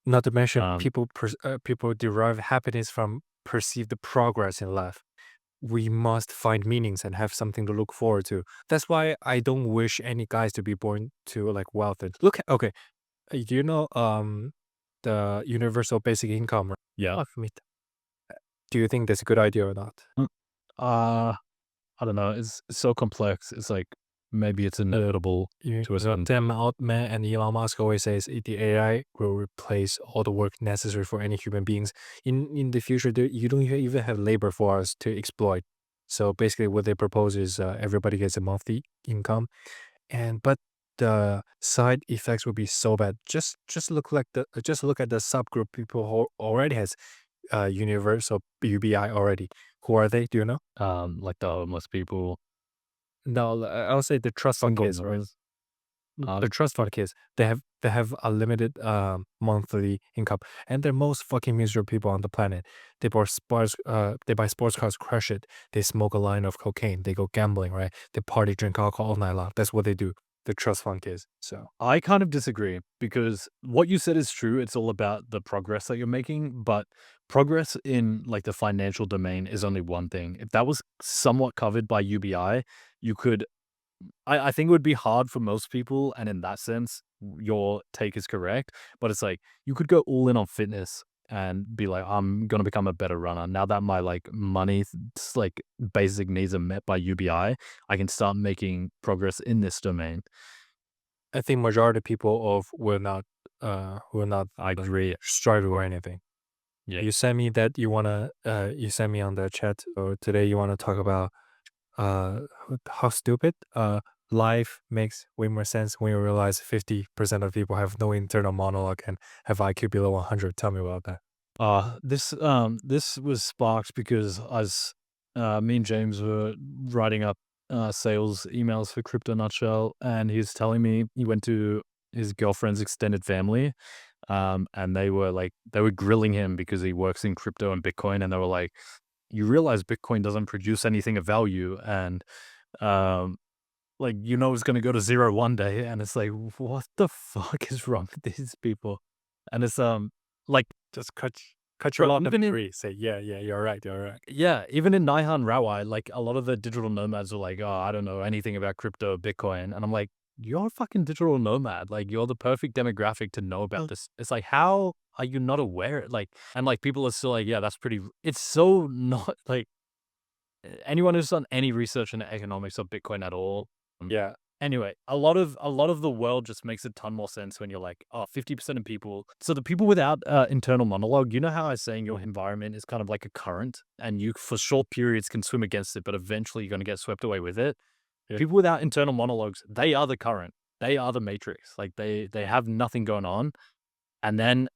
B: Not to mention
A: Um,
B: people derive happiness from perceived progress in life. We must find meanings and have something to look forward to. That's why I don't wish any guys to be born to like wealth. Look at okay, do you know the universal basic income? Right?
A: yeah.
B: Fuck me. Do you think that's a good idea or not?
A: Mm, Uh, I don't know. It's so complex. It's like maybe it's inevitable
B: You
A: to a
B: know,
A: certain.
B: Sam Altman and Elon Musk always says the AI will replace all the work necessary for any human beings. In the future, you don't even have labor for us to exploit. So basically, what they propose is everybody gets a monthly income, and but the side effects will be so bad. Just look at the subgroup people who already has universal UBI already. Who are they? Do you know?
A: Like the homeless people.
B: No, I'll say the trust fund
A: Single
B: kids, right?
A: mothers.
B: The trust fund kids, they have a limited monthly income, and they're most fucking miserable people on the planet. They buy sports cars, crush it. They smoke a line of cocaine. They go gambling, right? They party, drink alcohol all night long. That's what they do. The trust fund kids. So
A: I kind of disagree because what you said is true. It's all about the progress that you're making, but progress in like the financial domain is only one thing. If that was somewhat covered by UBI, you could. I think it would be hard for most people, and in that sense, your take is correct. But it's like you could go all in on fitness and be like, I'm gonna become a better runner now that my like money, like basic needs are met by UBI. I can start making progress in this domain.
B: I think majority of people of will not
A: I agree.
B: strive or anything.
A: Yeah.
B: You send me that you send me on the chat. So today you wanna talk about uh how stupid life makes way more sense when you realize 50% of people have no internal monologue and have IQ below 100. Tell me about that.
A: This was sparked because as me and James were writing up sales emails for Crypto Nutshell, and he was telling me he went to his girlfriend's extended family, and they were grilling him because he works in crypto and Bitcoin, and they were like, "You realize Bitcoin doesn't produce anything of value, and um, like it's going to go to zero one day." And it's like, what the fuck is wrong with these people? And it's like.
B: Just cut your
A: Bro,
B: lot of
A: even in
B: free. Say, yeah, yeah, you're right, you're right.
A: yeah, even in Naihan Rawai, like a lot of the digital nomads are like, "Oh, I don't know anything about crypto, Bitcoin," and I'm like, "You're a fucking digital nomad. Like, you're the perfect demographic to know about this." It's like, how are you not aware? Like, and like people are still like, "Yeah, that's pretty." It's so not like anyone who's done any research in the economics of Bitcoin at all.
B: Yeah.
A: Anyway, a lot of the world just makes a ton more sense when you're like, oh, 50% of people. So the people without internal monologue, you know how I was saying your environment is kind of like a current, and you for short periods can swim against it, but eventually you're going to get swept away with it.
B: Yeah.
A: People without internal monologues, they are the current. They are the matrix. Like they have nothing going on, and then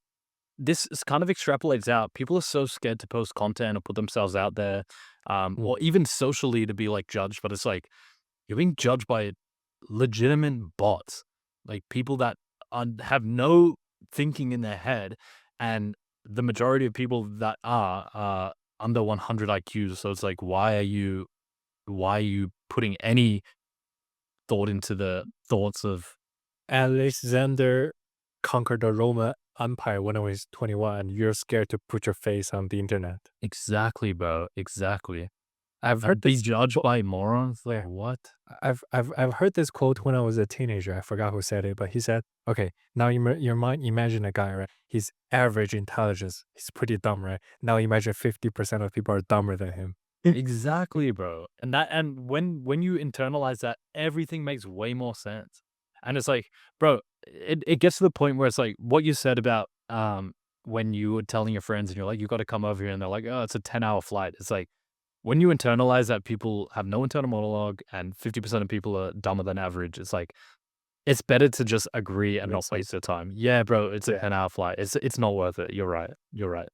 A: kind of extrapolates out. People are so scared to post content or put themselves out there,
B: Mm.
A: or even socially to be like judged. But it's like you're being judged by legitimate bots, like people that have no thinking in their head, and the majority of people that are under 100 IQs. So it's like, why are you putting any thought into the thoughts of
B: Alexander conquered the Roman Empire when I was 21, and you're scared to put your face on the internet.
A: exactly, bro? Exactly.
B: I've heard
A: And be
B: this.
A: judged by morons. Like what?
B: I've heard this quote when I was a teenager. I forgot who said it, but he said, "Okay, now your mind imagine a guy, right? He's average intelligence. He's pretty dumb, right? Now imagine 50% of people are dumber than him."
A: Exactly, bro. And when you internalize that, everything makes way more sense. And it's like, bro, it gets to the point where it's like what you said about when you were telling your friends and you're like, you got to come over here, and they're like, oh, it's a 10-hour flight. It's like when you internalize that people have no internal monologue and 50% of people are dumber than average, it's like it's better to just agree and not
B: Makes
A: waste
B: sense.
A: your time. Yeah, bro, it's a
B: Yeah.
A: 10-hour flight. It's not worth it. You're right. You're right.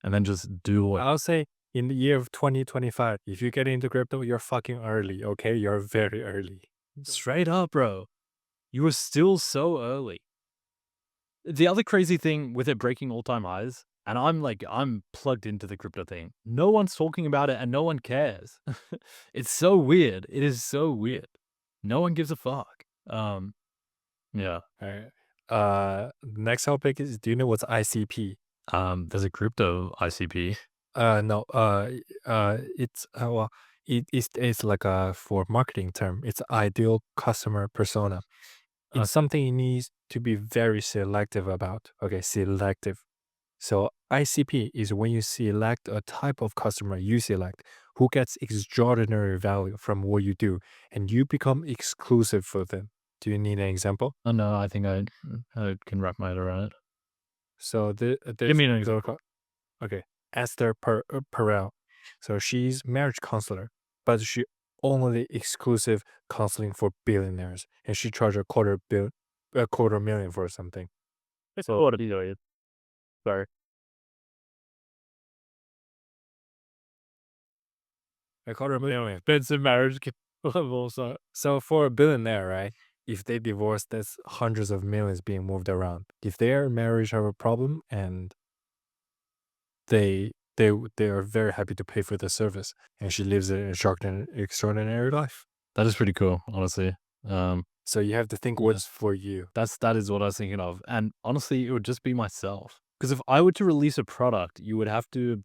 A: And then just do it.
B: I'll say in the year of 2025, if you get into crypto, you're fucking early. Okay, you're very early.
A: Straight up, bro. You were still so early. The other crazy thing with it breaking all-time highs, and I'm plugged into the crypto thing. No one's talking about it and no one cares. It's so weird. It is so weird. No one gives a fuck. Yeah.
B: All right. Next topic is, do you know what's ICP?
A: There's a crypto ICP.
B: No. It's well, it's like a for marketing term. It's ideal customer persona. It's something you need to be very selective about. Okay, selective. So ICP is when you select a type of customer you select who gets extraordinary value from what you do, and you become exclusive for them. Do you need an example?
A: Oh no, I think I can wrap my head around it.
B: So
A: Give
B: there's
A: me an example.
B: okay, Esther Perel. So she's marriage counselor, but she only exclusive counseling for billionaires, and she charged a quarter million for something. So
A: What are you? Sorry.
B: a quarter million.
A: Expensive marriage level.
B: So for a billionaire, right? If they divorce, that's hundreds of millions being moved around. If their marriage have a problem, and they are very happy to pay for the service, and she lives an extraordinary life.
A: That is pretty cool, honestly.
B: So you have to think
A: Yeah.
B: what's for you.
A: That is what I was thinking of. And honestly, it would just be myself. Because if I were to release a product, you'd have to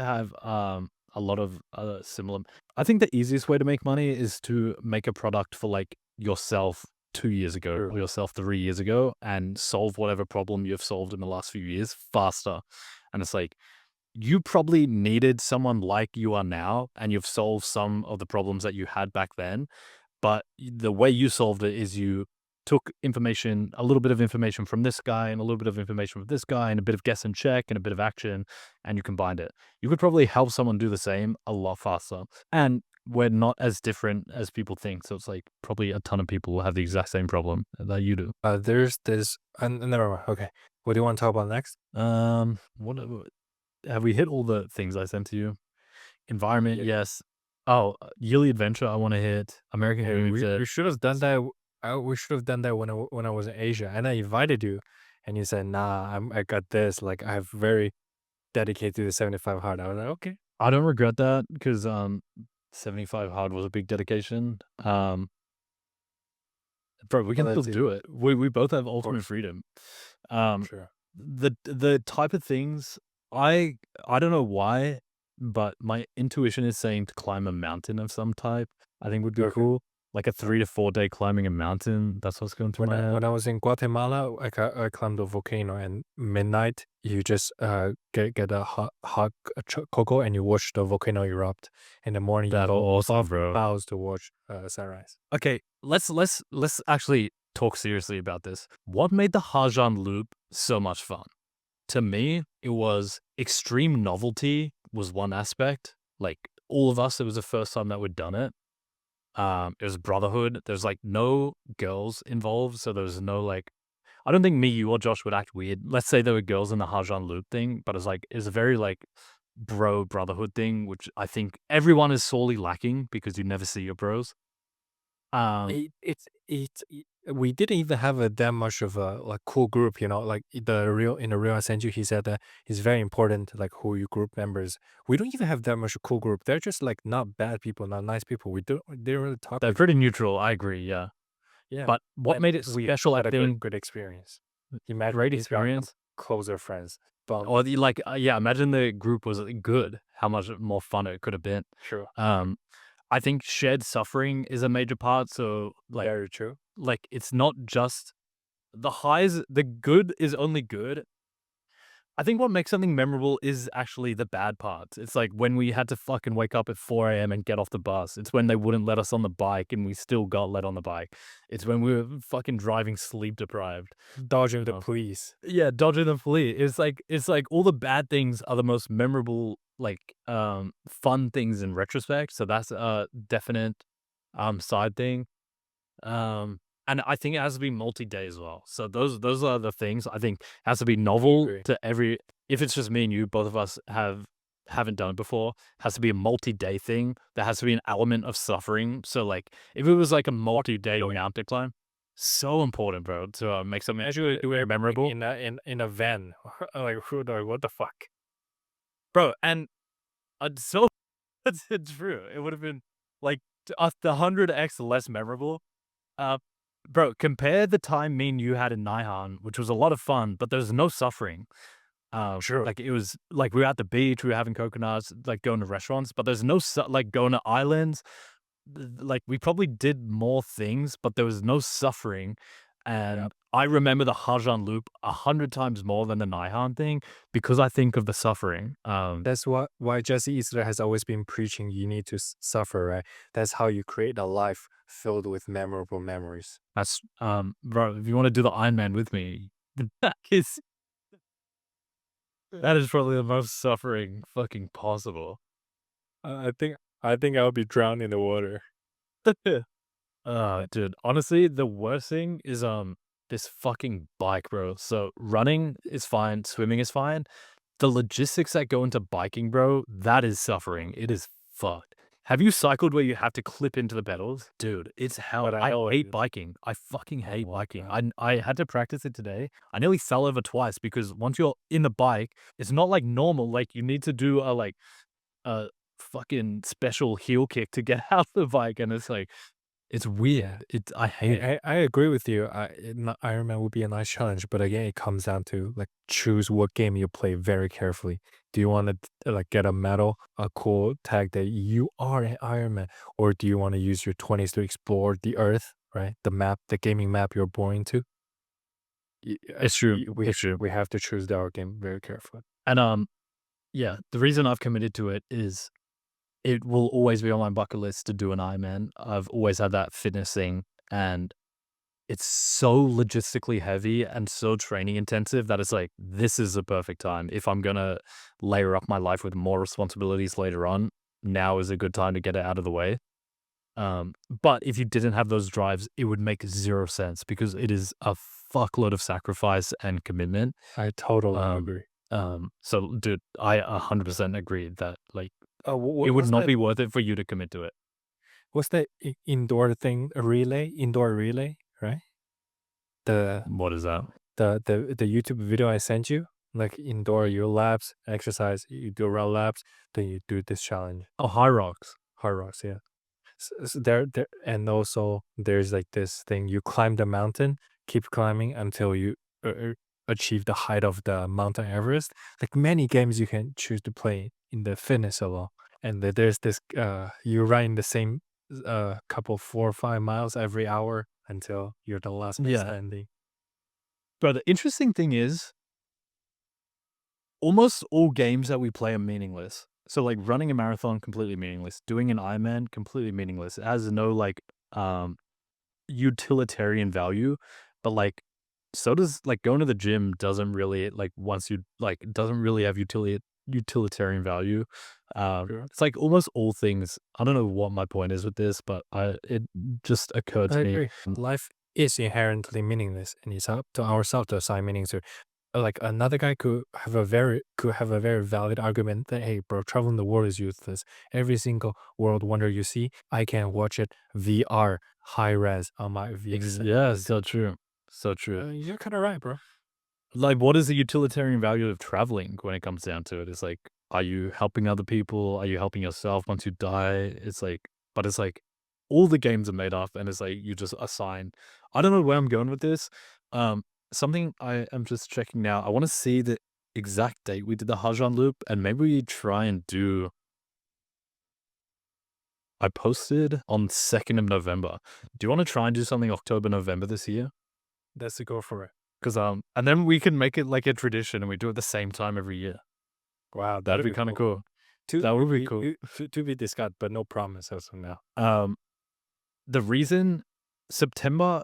A: have a lot of similar. I think the easiest way to make money is to make a product for like yourself 2 years ago
B: True.
A: or yourself 3 years ago and solve whatever problem you've solved in the last few years faster. And it's like you probably needed someone like you are now, and you've solved some of the problems that you had back then. But the way you solved it is you took information, a little bit of information from this guy and a little bit of information from this guy and a bit of guess and check and a bit of action, and you combined it. You could probably help someone do the same a lot faster. And we're not as different as people think. So it's like probably a ton of people will have the exact same problem that you do.
B: There's this. Never mind. Okay, what do you want to talk about next?
A: What have we hit all the things I sent to you? Environment,
B: Yeah.
A: yes. Oh, yearly adventure, I want to hit. American
B: Hey,
A: Dream.
B: we should have done that. We should have done that when I was in Asia, and I invited you, and you said, "Nah, I got this. Like, I have very dedicated to the 75 hard." I was like, "Okay."
A: I don't regret that because 75 hard was a big dedication. Bro, we can
B: Well,
A: still
B: that's it.
A: do it. We both have ultimate
B: course.
A: freedom. Um,
B: Sure.
A: the type of things I don't know why, but my intuition is saying to climb a mountain of some type. I think would be
B: Okay.
A: cool. Like a 3 to 4 day climbing a mountain. That's what's going through my head.
B: When I was in Guatemala, I climbed a volcano, and midnight you just get a hot cocoa, and you watch the volcano erupt. In the morning,
A: That's
B: you
A: awesome, bro.
B: clouds to watch sunrise.
A: Okay, let's actually talk seriously about this. What made the Hajan Loop so much fun? To me, it was extreme novelty was one aspect. Like all of us, it was the first time that we'd done it. It was brotherhood. There's like no girls involved, so there was no like. I don't think me, you, or Josh would act weird. Let's say there were girls in the Hajan Loop thing, but it's a very like brotherhood thing, which I think everyone is sorely lacking because you never see your bros.
B: We didn't even have that much of a like cool group, you know. Like in the real I sent you, he said that it's very important, like who your group members. We don't even have that much cool group. They're just like not bad people, not nice people. We didn't really talk.
A: They're pretty neutral. I agree. Yeah.
B: Yeah,
A: But what made it
B: we
A: special, I
B: had a
A: think,
B: good experience. Imagine
A: great
B: if we are
A: experience.
B: closer friends. But
A: Or the like, yeah, imagine the group was good. How much more fun it could have been.
B: sure,
A: I think shared suffering is a major part. So
B: very true.
A: like it's not just the highs. The good is only good. I think what makes something memorable is actually the bad parts. It's like when we had to fucking wake up at 4 a.m. and get off the bus. It's when they wouldn't let us on the bike and we still got let on the bike. It's when we were fucking driving sleep deprived.
B: Dodging the
A: Oh.
B: police.
A: Yeah, dodging the police. It's like all the bad things are the most memorable, like fun things in retrospect. So that's a definite side thing. And I think it has to be multi-day as well. So those are the things I think has to be novel
B: Agree.
A: to every. If it's just me and you, both of us have haven't done it before. It has to be a multi-day thing. There has to be an element of suffering. So like if it was like a multi-day mountain climb, so important, bro, to make something
B: Actually, do it
A: memorable.
B: in a van. Like, what the fuck?
A: Bro, and so it's true. It would have been like the 100x less memorable. Uh, bro, compare the time me and you had in Naihan, which was a lot of fun, but there's no suffering.
B: Sure.
A: Like it was like we were at the beach, we were having coconuts, like going to restaurants, but there's no like going to islands. Like we probably did more things, but there was no suffering. And
B: Yep.
A: I remember the Hajan loop 100 times more than the Naihan thing because I think of the suffering.
B: That's why Jesse Easter has always been preaching you need to suffer, right? That's how you create a life filled with memorable memories.
A: That's bro, if you want to do the Iron Man with me, that is that is probably the most suffering fucking possible.
B: I think I'll be drowned in the water.
A: Dude, honestly, the worst thing is this fucking bike, bro. So running is fine, swimming is fine. The logistics that go into biking, bro, that is suffering. It is fucked. Have you cycled where you have to clip into the pedals? Dude, it's hell.
B: But I
A: I
B: know it
A: hate
B: is.
A: biking. I fucking hate
B: my
A: biking.
B: God.
A: I had to practice it today. I nearly fell over twice because once you're in the bike, it's not like normal. Like you need to do a fucking special heel kick to get out the bike, and it's like it's weird. I hate it.
B: I agree with you. Iron Man would be a nice challenge, but again, it comes down to like choose what game you play very carefully. Do you want to like get a medal, a cool tag that you are an Iron Man, or do you want to use your 20s to explore the Earth, right? The map, the gaming map you're born into.
A: It's true. It's true.
B: We have to choose our game very carefully.
A: And yeah, the reason I've committed to it is it will always be on my bucket list to do an Ironman. I've always had that fitness thing, and it's so logistically heavy and so training intensive that it's like this is a perfect time. If I'm gonna layer up my life with more responsibilities later on, now is a good time to get it out of the way. But if you didn't have those drives, it would make zero sense because it is a fuckload of sacrifice and commitment.
B: I totally
A: Um,
B: agree.
A: so dude, I 100% agree that like it would
B: What's
A: not
B: that?
A: be worth it for you to commit to it.
B: What's that indoor thing? A relay, indoor relay, right? The
A: What is that?
B: the YouTube video I sent you, like indoor your laps, exercise, you do run laps, then you do this challenge.
A: Oh, High Rocks.
B: Hard rocks, yeah. There, and also there's like this thing you climb the mountain, keep climbing until you achieve the height of the Mountain Everest. Like many games you can choose to play in the fitness alone, and there's this you run in the same couple 4 or 5 miles every hour until you're the last man
A: Yeah.
B: standing.
A: But the interesting thing is, almost all games that we play are meaningless. So like running a marathon, completely meaningless. Doing an Ironman, completely meaningless. It has no like utilitarian value, but like so does like going to the gym doesn't really like once you like doesn't really have utilitarian value.
B: Sure.
A: It's like almost all things. I don't know what my point is with this, but it just occurred
B: I
A: to me.
B: agree. Life is inherently meaningless, and it's up to ourselves to assign meaning to. Like another guy could have a very valid argument that hey, bro, traveling the world is useless. Every single world wonder you see, I can watch it VR high res on my VX.
A: Yeah, so true. So true.
B: You're kind of right, bro.
A: Like, what is the utilitarian value of traveling when it comes down to it? It's like, are you helping other people? Are you helping yourself once you die? It's like, but it's like all the games are made up and it's like you just assign. I don't know where I'm going with this. Something I am just checking now. I want to see the exact date we did the Hajan loop and maybe we try and do. I posted on 2nd of November. Do you want to try and do something October, November this year?
B: That's the go for it.
A: Because and then we can make it like a tradition and we do it the same time every year.
B: Wow,
A: That'd be kind of cool.
B: To,
A: That would be cool.
B: to be discussed, but no promise as of now.
A: The reason September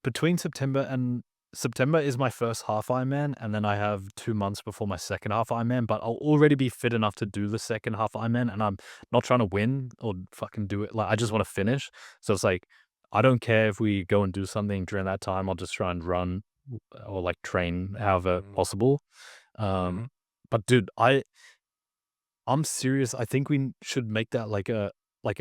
A: between September is my first half Ironman, and then I have 2 months before my second half Ironman, but I'll already be fit enough to do the second half Ironman, and I'm not trying to win or fucking do it. Like I just want to finish. So it's like I don't care if we go and do something during that time. I'll just try and run or like train however possible.
B: Mhm.
A: But dude, I'm serious. I think we should make that like a like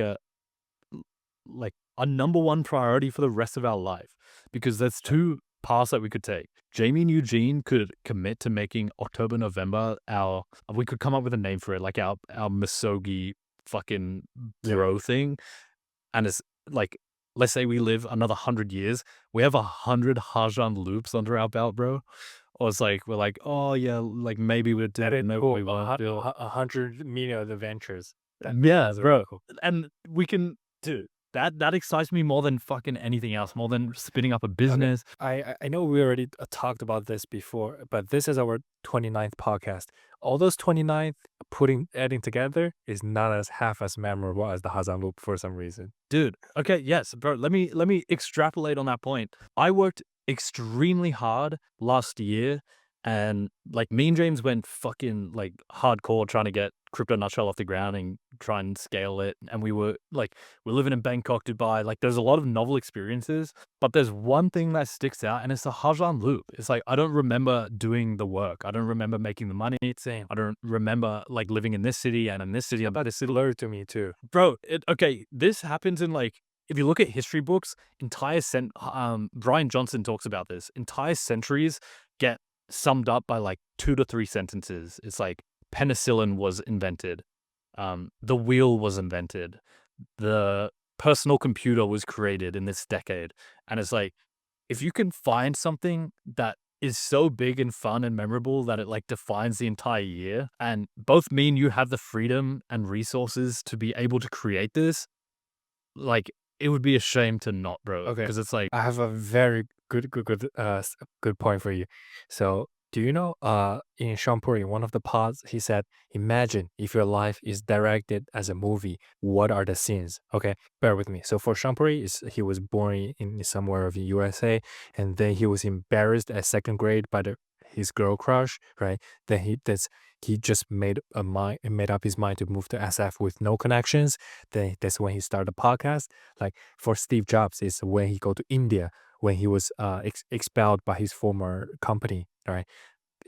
A: a number one priority for the rest of our life, because there's two paths that we could take. Jamie and Eugene could commit to making October, November our, we could come up with a name for it, like our Misogi fucking bro thing. And it's like, let's say we live another 100 years, we have 100 Hajan loops under our belt, bro. Or it's like, we're like, oh yeah, like maybe we're
B: That
A: doing
B: is
A: what
B: cool.
A: we want to do.
B: 100 million adventures.
A: Yeah,
B: That's
A: bro.
B: cool.
A: And we can, dude, that excites me more than fucking anything else, more than spinning up a
B: Okay.
A: business.
B: I know we already talked about this before, but this is our 29th podcast. All those 29th adding together is not as half as memorable as the Hazan Loop for some reason.
A: Dude, okay, yes, bro. Let me extrapolate on that point. I worked extremely hard last year, and like me and James went fucking like hardcore trying to get Crypto Nutshell off the ground and try and scale it. And we were like, we're living in Bangkok, Dubai. Like, there's a lot of novel experiences, but there's one thing that sticks out, and it's the Hajan Loop. It's like I don't remember doing the work. I don't remember making the money.
B: Same.
A: I don't remember like living in this city and in this city.
B: That is similar to me too.
A: Bro, okay, this happens in like, if you look at history books, Brian Johnson talks about this. Entire centuries get summed up by like 2 to 3 sentences. It's like penicillin was invented, the wheel was invented, the personal computer was created in this decade. And it's like, if you can find something that is so big and fun and memorable that it like defines the entire year, and both me and you have the freedom and resources to be able to create this, like, it would be a shame to not, bro.
B: Okay.
A: Because it's like,
B: I have a very good point for you. So, do you know in Shampuri, one of the pods, he said, imagine if your life is directed as a movie, what are the scenes? Okay, bear with me. So for Shampuri, he was born in somewhere of the USA, and then he was embarrassed at second grade by his girl crush, right? Then he just made up his mind to move to SF with no connections. Then that's when he started a podcast. Like for Steve Jobs, it's when he go to India, when he was expelled by his former company, right?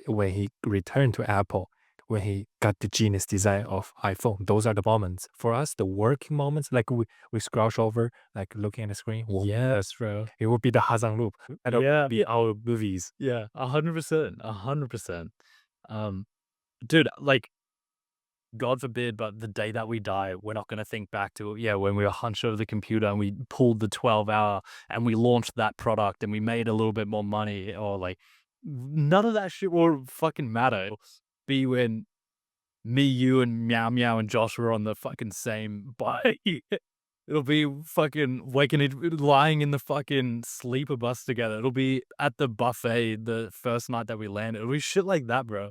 B: When he returned to Apple, when he got the genius design of iPhone. Those are the moments. For us, the working moments, like we scrouch over, like looking at the screen.
A: yes, bro.
B: It would be the Hazan Loop. That would be our movies.
A: Yeah, 100%, 100%. Dude, like, God forbid, but the day that we die, we're not going to think back to, yeah, when we were hunched over the computer and we pulled the 12-hour and we launched that product and we made a little bit more money, or like, none of that shit will fucking matter. It'll be when me, you, and Meow Meow and Josh were on the fucking same bike. It'll be fucking lying in the fucking sleeper bus together. It'll be at the buffet the first night that we land. It'll be shit like that, bro.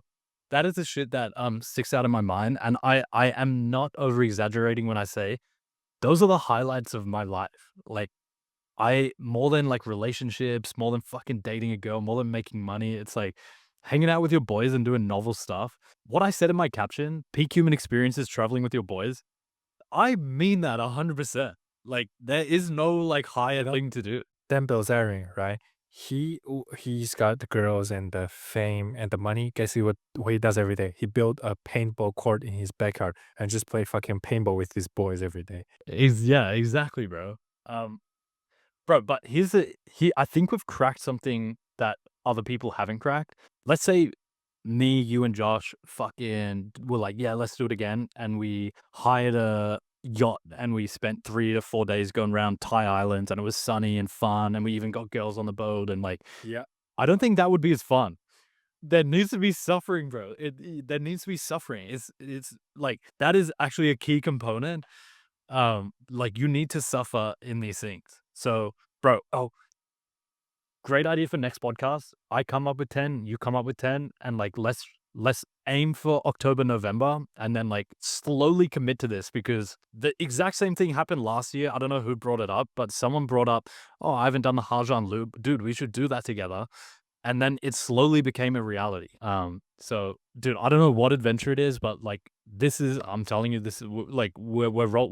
A: That is the shit that sticks out in my mind. And I am not over exaggerating when I say those are the highlights of my life. Like, more than like relationships, more than fucking dating a girl, more than making money, it's like hanging out with your boys and doing novel stuff. What I said in my caption, peak human experiences traveling with your boys, I mean that 100%. Like, there is no like higher thing to do.
B: Dan Bilzerian, right? He's got the girls and the fame and the money. Guess what he does every day? He built a paintball court in his backyard and just play fucking paintball with his boys every day.
A: Yeah, exactly, bro. Bro, but I think we've cracked something that other people haven't cracked. Let's say me, you, and Josh fucking were like, yeah, let's do it again. And we hired a yacht and we spent 3 to 4 days going around Thai Islands, and it was sunny and fun. And we even got girls on the boat. And like,
B: Yeah.
A: I don't think that would be as fun. There needs to be suffering, bro. There needs to be suffering. It's like, that is actually a key component. Like, you need to suffer in these things. So, bro, great idea for next podcast. I come up with 10, you come up with 10, and like, let's aim for October, November, and then like slowly commit to this, because the exact same thing happened last year. I don't know who brought it up, but someone brought up, oh, I haven't done the Hajan Loop. Dude, we should do that together. And then it slowly became a reality. So, dude, I don't know what adventure it is, but like, this is, I'm telling you, this is like, we're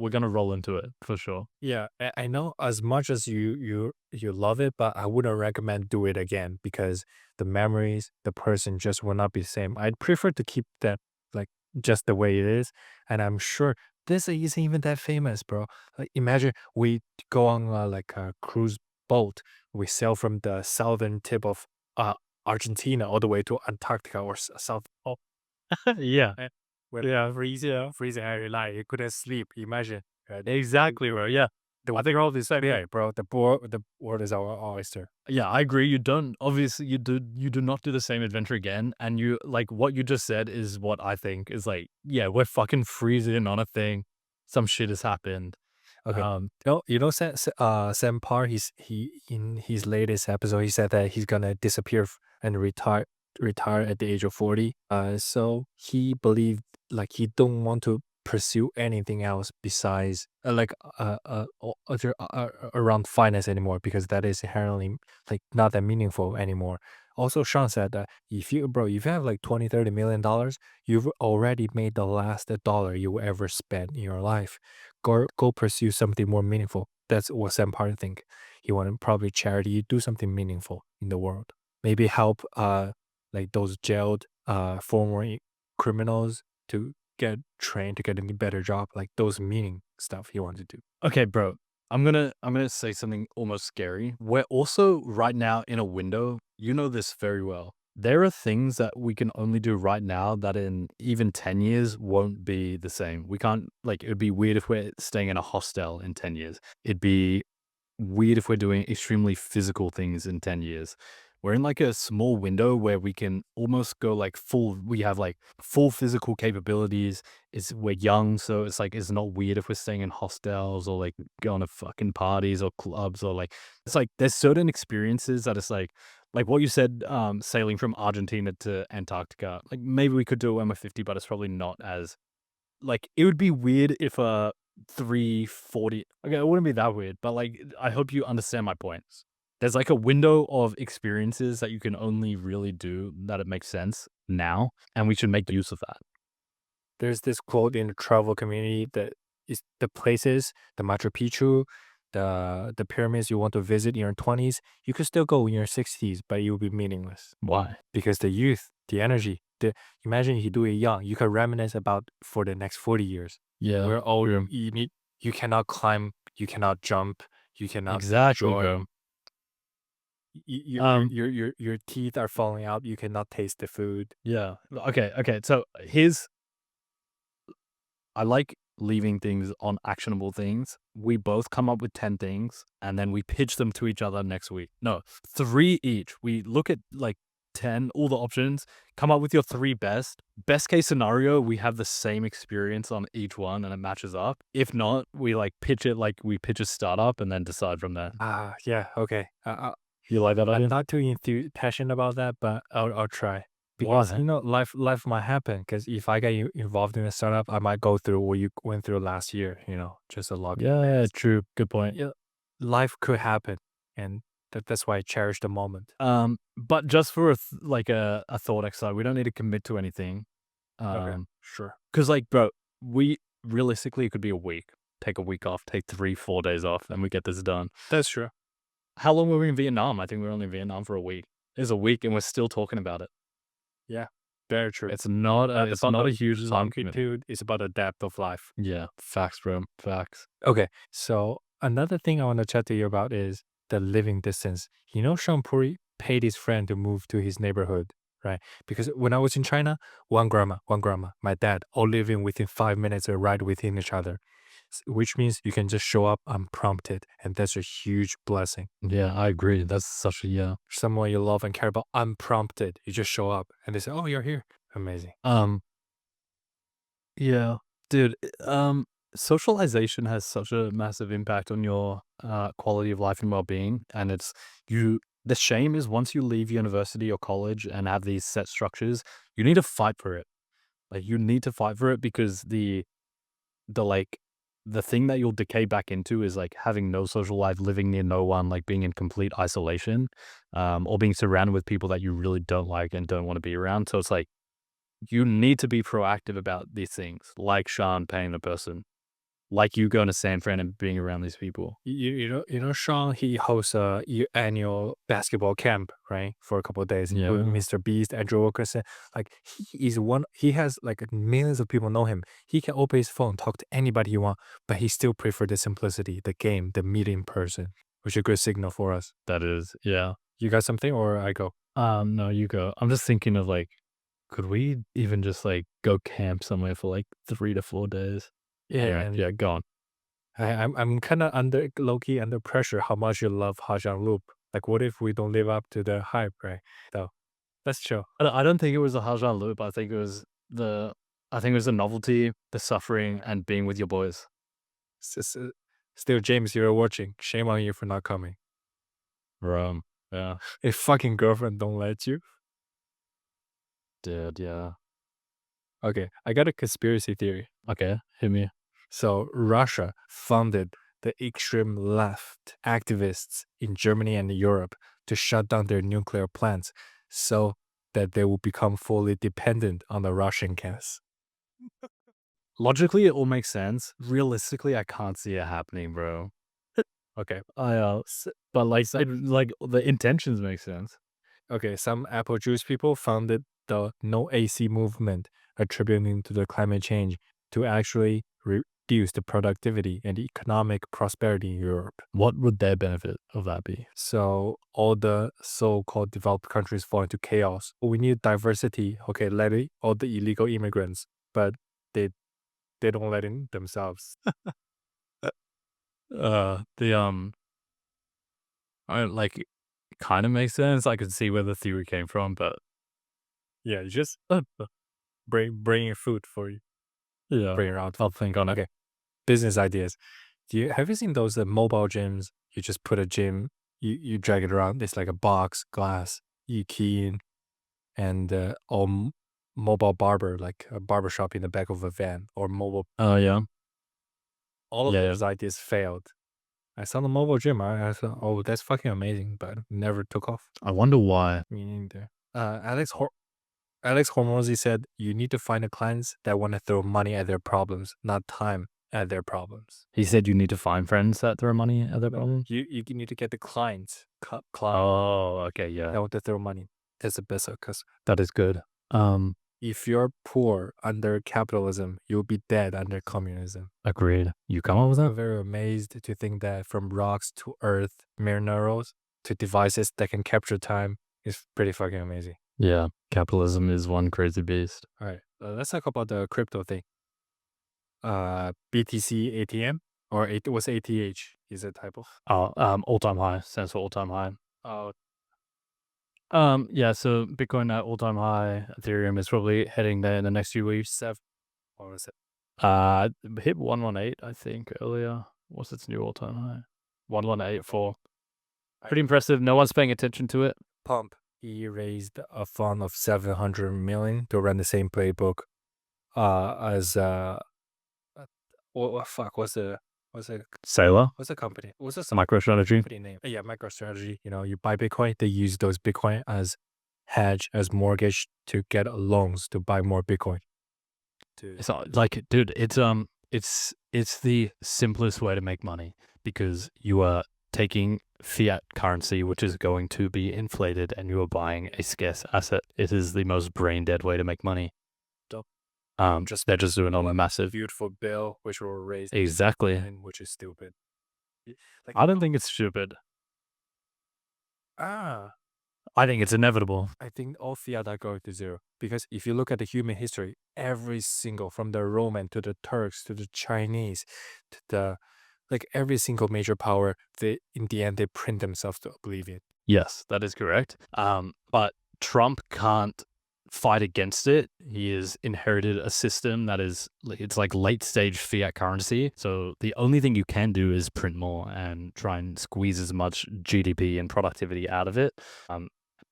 A: gonna roll into it for sure.
B: Yeah, I know as much as you love it, but I wouldn't recommend do it again because the memories, the person just will not be the same. I'd prefer to keep that like just the way it is. And I'm sure this isn't even that famous, bro. Like, imagine we go on like a cruise boat. We sail from the southern tip of uh, Argentina all the way to Antarctica or South Pole.
A: Yeah.
B: Eh, With
A: Yeah.
B: freezing every night. You couldn't sleep. Imagine. Right?
A: Exactly, bro. Yeah.
B: The
A: I think all this
B: yeah, bro. The world is our oyster.
A: Yeah, I agree. You don't obviously you do not do the same adventure again. And you like what you just said is what I think is like, yeah, we're fucking freezing on a thing. Some shit has happened.
B: Okay. Sam Parr, he in his latest episode, he said that he's gonna disappear and retire at the age of 40. So he believed like he don't want to pursue anything else besides around finance anymore because that is inherently like not that meaningful anymore. Also, Sean said that if you have like 20-30 million dollars, you've already made the last dollar you will ever spend in your life. Go pursue something more meaningful. That's what Sam Parton think. He want to probably charity, do something meaningful in the world. Maybe help like those jailed former criminals to get trained to get a better job, like those meaning stuff he wants to do.
A: Okay, bro. I'm gonna say something almost scary. We're also right now in a window. You know this very well. There are things that we can only do right now that in even 10 years won't be the same. We can't like it would be weird if we're staying in a hostel in 10 years. It'd be weird if we're doing extremely physical things in 10 years. We're in like a small window where we can almost go like we have like full physical capabilities. We're young, so it's like, it's not weird if we're staying in hostels or like going to fucking parties or clubs or like, it's like, there's certain experiences that it's like what you said, sailing from Argentina to Antarctica. Like maybe we could do it when we're 50, but it's probably not as like, it would be weird if a 340 okay, it wouldn't be that weird, but, like, I hope you understand my points. There's, like, a window of experiences that you can only really do that it makes sense now, and we should make use of that.
B: There's this quote in the travel community that is the places, the Machu Picchu, the pyramids you want to visit in your 20s, you could still go in your 60s, but it will be meaningless
A: Why?
B: because the youth, the energy, imagine if you do it young, you can reminisce about for the next 40 years.
A: Yeah,
B: We're all
A: true.
B: you cannot climb, you cannot jump, you cannot
A: Exactly,
B: enjoy.
A: bro. Um,
B: Your teeth are falling out, you cannot taste the food.
A: yeah. Okay, so I like leaving things on actionable things. We both come up with 10 things and then we pitch them to each other next week. No, 3 each. We look at like 10, all the options, come up with your 3 best. Best case scenario, we have the same experience on each one and it matches up. If not, we like pitch it like we pitch a startup and then decide from there.
B: Yeah, okay.
A: You like that
B: I'm
A: idea?
B: not too passionate about that, but I'll try. Because
A: Why?
B: life might happen. Because if I get involved in a startup, I might go through what you went through last year. Just a lot.
A: Yeah, true. Good point.
B: Yeah, life could happen, and that's why I cherish the moment.
A: But just for like a thought exercise, we don't need to commit to anything.
B: Okay,
A: Um,
B: sure.
A: Because like, bro, we realistically it could be a week. Take a week off, take 3, 4 days off, and we get this done.
B: That's true.
A: How long were we in Vietnam? I think we were only in Vietnam for a week. It's a week, and we're still talking about it.
B: Yeah, very true.
A: It's not
B: It's not
A: a
B: the
A: huge time commitment.
B: longitude. It's about the depth of life.
A: Yeah, facts, bro. Facts.
B: Okay, so another thing I want to chat to you about is the living distance. Sean Puri paid his friend to move to his neighborhood, right? Because when I was in China, one grandma, my dad, all living within 5 minutes of ride within each other, which means you can just show up unprompted, and that's a huge blessing.
A: Yeah, I agree. That's such a yeah.
B: Someone you love and care about, unprompted, you just show up, and they say, "Oh, you're here." Amazing.
A: Yeah, dude. Socialization has such a massive impact on your quality of life and well-being, and it's you. The shame is once you leave university or college and have these set structures, you need to fight for it. Like you need to fight for it because the the thing that you'll decay back into is like having no social life, living near no one, like being in complete isolation, or being surrounded with people that you really don't like and don't want to be around. So it's like you need to be proactive about these things, like Sean paying the person. like you going to San Fran and being around these people.
B: You know, Sean, he hosts a annual basketball camp, right, for a couple of days.
A: Yeah.
B: With Mr. Beast, Andrew Wilkerson. Like he has like millions of people know him. He can open his phone, talk to anybody he want, but he still prefer the simplicity, the game, the meeting in person, which is a good signal for us.
A: That is, yeah.
B: You got something, or I go?
A: No, you go. I'm just thinking of like, could we even just like go camp somewhere for like 3 to 4 days?
B: And
A: Yeah, go on.
B: I'm kind of low key under pressure. How much you love Hajiang Loop? Like, what if we don't live up to the hype, right? So let's chill.
A: I don't think it was the Hajan loop. I think it was the novelty, the suffering, and being with your boys.
B: Still, James, you're watching. Shame on you for not coming.
A: Yeah,
B: If fucking girlfriend don't let you.
A: dude. Yeah.
B: Okay, I got a conspiracy theory.
A: Okay, hit me.
B: So Russia funded the extreme left activists in Germany and Europe to shut down their nuclear plants so that they will become fully dependent on the Russian gas.
A: Logically, it all makes sense. Realistically, I can't see it happening, bro.
B: Okay.
A: But like the intentions make sense.
B: Okay, some apple juice people founded the No AC movement, attributing to the climate change to actually reduce the productivity and economic prosperity in Europe.
A: What would their benefit of that be?
B: So all the so-called developed countries fall into chaos. We need diversity. Okay, let in all the illegal immigrants, but they don't let in themselves.
A: I like kind of makes sense. I could see where the theory came from, but
B: Yeah, you just bring food for you.
A: yeah,
B: Bring around.
A: I'll think on it.
B: Okay. Business ideas. Have you seen those mobile gyms? You just put a gym, you drag it around. It's like a box, glass. You key in, and mobile barber, like a barber shop in the back of a van, or mobile.
A: Oh yeah.
B: All of
A: Yeah,
B: those ideas failed. I saw the mobile gym. I thought, oh, that's fucking amazing, but never took off.
A: I wonder why.
B: Me neither. Alex Hormozy said you need to find the clients that want to throw money at their problems, not time at their problems.
A: He said you need to find friends that throw money at their problems.
B: You need to get the clients.
A: Oh, okay, yeah,
B: That want to throw money. That's the best because
A: that is good.
B: if you're poor under capitalism, you'll be dead under communism.
A: Agreed. You come up with
B: I'm
A: that?
B: very amazed to think that from rocks to earth, minerals to devices that can capture time is pretty fucking amazing.
A: Yeah, capitalism is one crazy beast.
B: All right, let's talk about the crypto thing. BTC ATM, or it was ATH, is a typo.
A: All-time high stands for all-time high.
B: Oh,
A: Yeah, so Bitcoin at all-time high. Ethereum is probably heading there in the next few weeks.
B: what was it?
A: Hit 118, I think, earlier. What's its new all-time high? 1184. Pretty impressive. No one's paying attention to it.
B: Pump. He raised a fund of 700 million to run the same playbook as what's the
A: Sailor,
B: what's the company? What's the
A: MicroStrategy.
B: company name? Yeah, MicroStrategy. You know, you buy Bitcoin, they use those Bitcoin as hedge, as mortgage to get loans to buy more Bitcoin.
A: It's not, like, dude, it's the simplest way to make money because you are taking fiat currency, which is going to be inflated, and you are buying a scarce asset. It is the most brain dead way to make money.
B: Dope.
A: They're just doing on a massive.
B: beautiful bill, which will raise
A: Exactly.
B: and which is stupid. Like,
A: I don't think it's stupid. I think it's inevitable.
B: I think all fiat are going to zero because if you look at the human history, every single, from the Roman to the Turks to the Chinese to the, like, every single major power, in the end they print themselves to oblivion.
A: Yes, that is correct. But Trump can't fight against it. He has inherited a system that is, it's like late stage fiat currency. So the only thing you can do is print more and try and squeeze as much GDP and productivity out of it.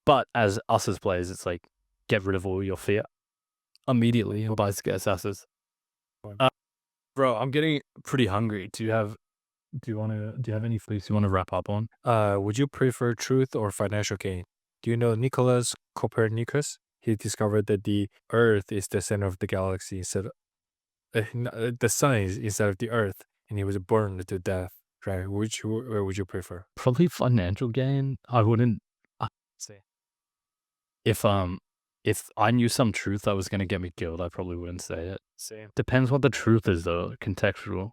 A: But as us as players, it's like, get rid of all your fiat immediately and buy scarce assets. Bro, I'm getting pretty hungry. Do you have any foods you want to wrap up on?
B: Would you prefer truth or financial gain? Do you know Nicholas Copernicus? He discovered that the Earth is the center of the galaxy instead of the sun is instead of the Earth. and he was burned to death, right? Where would you prefer?
A: Probably financial gain. I wouldn't.
B: Say.
A: If I knew some truth that was gonna get me killed, I probably wouldn't say it.
B: Same.
A: Depends what the truth is though, contextual,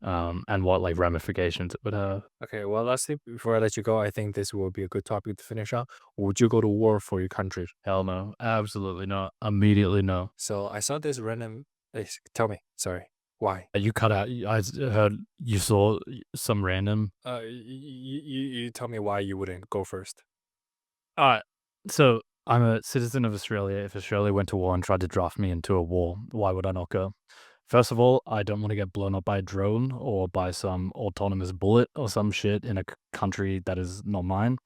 A: and what like ramifications it would have.
B: Okay, well, lastly, before I let you go, I think this will be a good topic to finish on. Would you go to war for your country?
A: Hell no, absolutely not. Immediately no.
B: So I saw this random. Tell me, sorry, why?
A: You cut out. Heard you saw some random.
B: You tell me why you wouldn't go first.
A: All right. So I'm a citizen of Australia. If Australia went to war and tried to draft me into a war, why would I not go? First of all, I don't want to get blown up by a drone or by some autonomous bullet or some shit in a country that is not mine.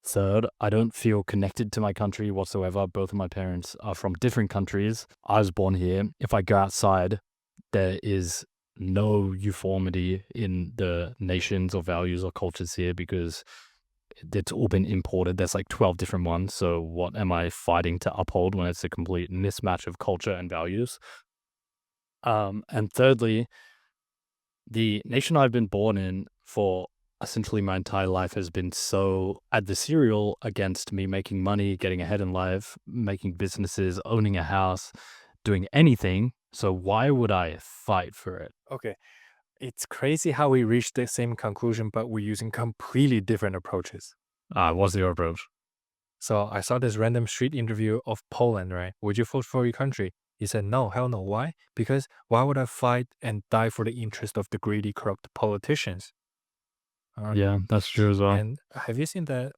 A: Third, I don't feel connected to my country whatsoever. Both of my parents are from different countries. I was born here. If I go outside, there is no uniformity in the nations or values or cultures here because it's all been imported. There's like 12 different ones. So what am I fighting to uphold when it's a complete mismatch of culture and values? And thirdly, the nation I've been born in for essentially my entire life has been so adversarial against me making money, getting ahead in life, making businesses, owning a house, doing anything. So why would I fight for it?
B: Okay, it's crazy how we reached the same conclusion, but we're using completely different approaches.
A: What's your approach?
B: So I saw this random street interview of Poland, right? Would you vote for your country? He said, no, hell no. Why? Because why would I fight and die for the interest of the greedy, corrupt politicians?
A: Yeah, that's true as well.
B: And have you seen that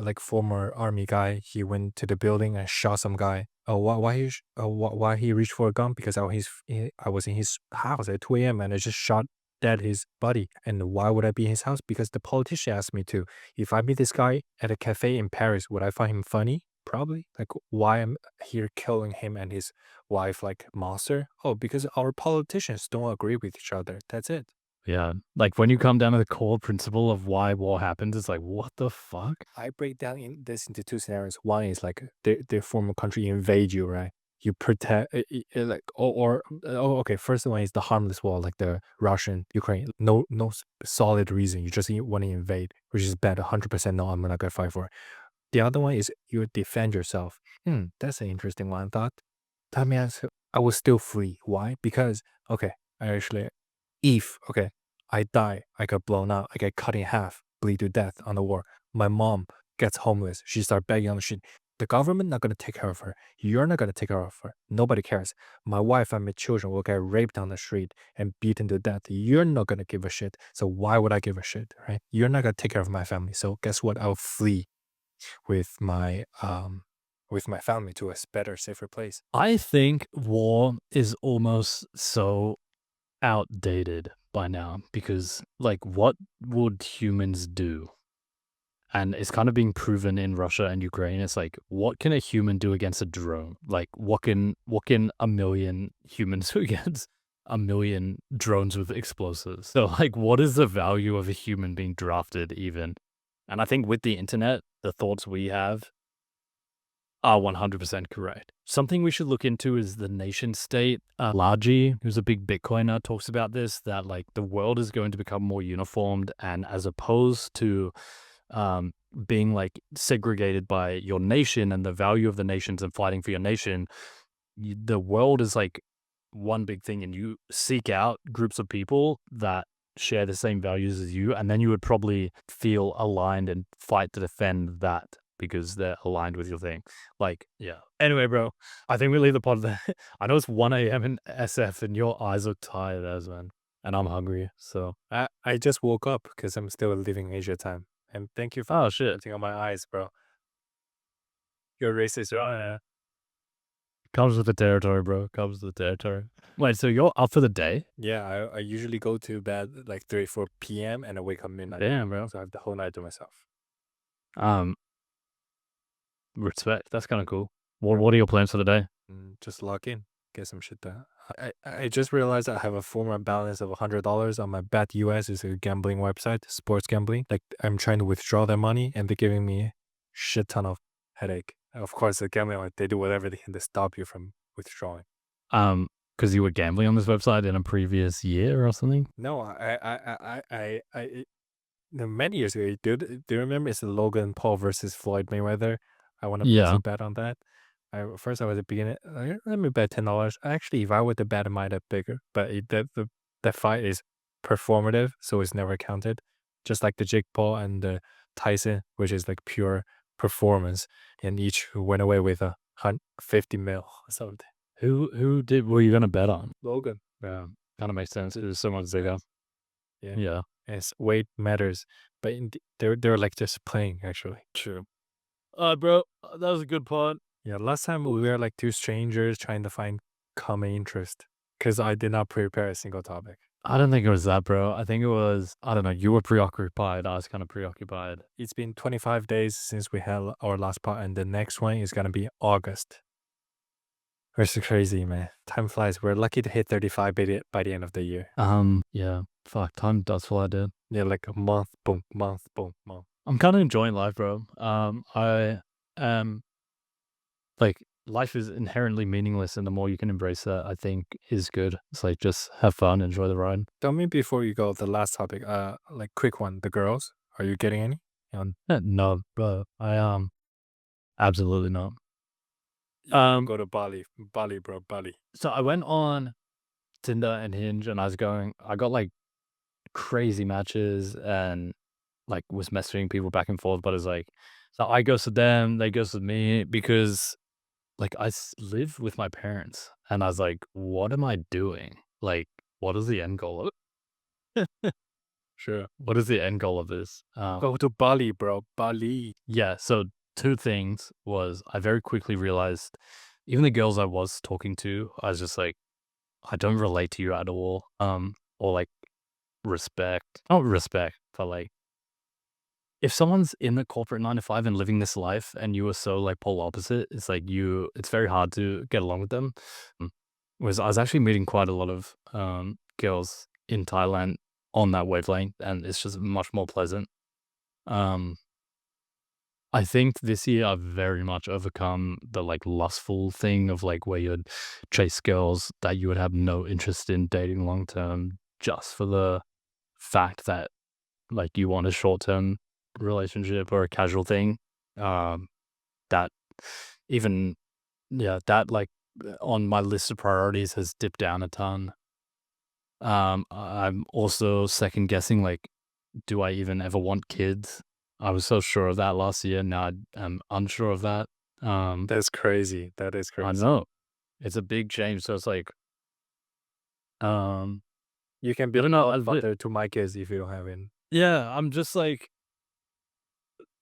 B: like former army guy? He went to the building and shot some guy. Oh, why he reached for a gun? Because I was in his house at 2 a.m. and I just shot dead his buddy. And why would I be in his house? Because the politician asked me to. If I meet this guy at a cafe in Paris, would I find him funny? Probably. Like, why I'm here killing him and his wife like monster? Oh, because our politicians don't agree with each other. That's it.
A: Yeah. Like when you come down to the core principle of why war happens, it's like, what the fuck?
B: I break down this into two scenarios. One is like the former country invade you, right? You protect, like, okay. First one is the harmless war, like the Russian, Ukraine. No solid reason. You just want to invade, which is bad. 100% no. I'm not gonna fight for it. The other one is you defend yourself. That's an interesting one. I thought that means I was still free. Why? Because okay, if I die, I got blown out, I get cut in half, bleed to death on the war. My mom gets homeless. She start begging on the street. The government not gonna take care of her. You're not gonna take care of her. Nobody cares. My wife and my children will get raped on the street and beaten to death. You're not gonna give a shit. So why would I give a shit, right? You're not gonna take care of my family. So guess what? I'll flee with my family to a better, safer place.
A: I think war is almost so outdated by now because, like, what would humans do? And it's kind of being proven in Russia and Ukraine. It's like, what can a human do against a drone? Like, what can a million humans do against a million drones with explosives? So, like, what is the value of a human being drafted even? And I think with the internet, the thoughts we have are 100% correct. Something we should look into is the nation state. Laji, who's a big Bitcoiner, talks about this, that like the world is going to become more uniformed, and as opposed to being like segregated by your nation and the value of the nations and fighting for your nation, the world is like one big thing, and you seek out groups of people that share the same values as you, and then you would probably feel aligned and fight to defend that because they're aligned with your thing. Like, yeah. Anyway, bro, I think we leave the pod there. I know it's 1 a.m. in SF and your eyes are tired as man, and I'm hungry. So,
B: I just woke up because I'm still living Asia time. And thank you for
A: oh shit,
B: putting on my eyes, bro. You're racist, right?
A: comes with the territory, bro. Comes with the territory. Wait, so you're up for the day?
B: Yeah, I usually go to bed like 3, 4 p.m. and I wake up midnight.
A: Damn, bro.
B: So I have the whole night to myself.
A: Respect. That's kind of cool. What are your plans for the day?
B: Just log in, get some shit done. I just realized I have a former balance of $100 on my Bet US. Is a gambling website, sports gambling. Like I'm trying to withdraw their money and they're giving me a shit ton of headache. Of course, the gambling, they do whatever they can to stop you from withdrawing.
A: because you were gambling on this website in a previous year or something?
B: No, no, many years ago. Do you remember? It's Logan Paul versus Floyd Mayweather. I want to place
A: Yeah.
B: a bet on that. First I was at the beginning. Let me bet $10. Actually, if I were to bet, I might have bigger. But the fight is performative, so it's never counted. Just like the Jake Paul and the Tyson, which is like pure performance, and each went away with 50 mil or something.
A: Who were you gonna bet on?
B: Logan.
A: Yeah, kind of makes sense. It was so much bigger.
B: Yeah.
A: Yeah,
B: Yes, weight matters, but they're like just playing actually.
A: true. Bro, that was a good part.
B: Yeah, last time we were like two strangers trying to find common interest because I did not prepare a single topic.
A: I don't think it was that, bro. I think it was, I don't know, you were preoccupied. I was kind of preoccupied.
B: It's been 25 days since we had our last part, and the next one is gonna be August. Which is crazy, man. Time flies. We're lucky to hit 35 by the end of the year.
A: Yeah, fuck, time does fly, dude.
B: Yeah, like a month, boom, month, boom, month.
A: I'm kind of enjoying life, bro. I am, like, life is inherently meaningless, and the more you can embrace that, I think is good. It's like, just have fun, enjoy the ride.
B: Tell me before you go, the last topic, like quick one, the girls. Are you getting any?
A: No, bro, absolutely not.
B: Go to Bali, bro, Bali.
A: So I went on Tinder and Hinge, and I got like crazy matches, and like was messaging people back and forth. But it's like, so I ghosted them, they ghosted me, because like live with my parents, and I was like, what am I doing? Like, what is the end goal of
B: Sure.
A: what is the end goal of this?
B: Go to Bali, bro, Bali.
A: Yeah. So two things was, I very quickly realized, even the girls I was talking to, I was just like, I don't relate to you at all. Or like not respect, but like, if someone's in the corporate 9 to 5 and living this life, and you are so like polar opposite, it's like it's very hard to get along with them. Whereas I was actually meeting quite a lot of girls in Thailand on that wavelength, and it's just much more pleasant. I think this year I've very much overcome the like lustful thing of like where you'd chase girls that you would have no interest in dating long term, just for the fact that like you want a short term relationship or a casual thing. That even, yeah, that like on my list of priorities has dipped down a ton. I'm also second guessing, like, do I even ever want kids? I was so sure of that last year. Now I'm unsure of that.
B: That's crazy. That is
A: I
B: crazy.
A: know it's a big change. So it's like,
B: You can be
A: I don't know.
B: father to my kids if you don't have it.
A: Yeah, I'm just like,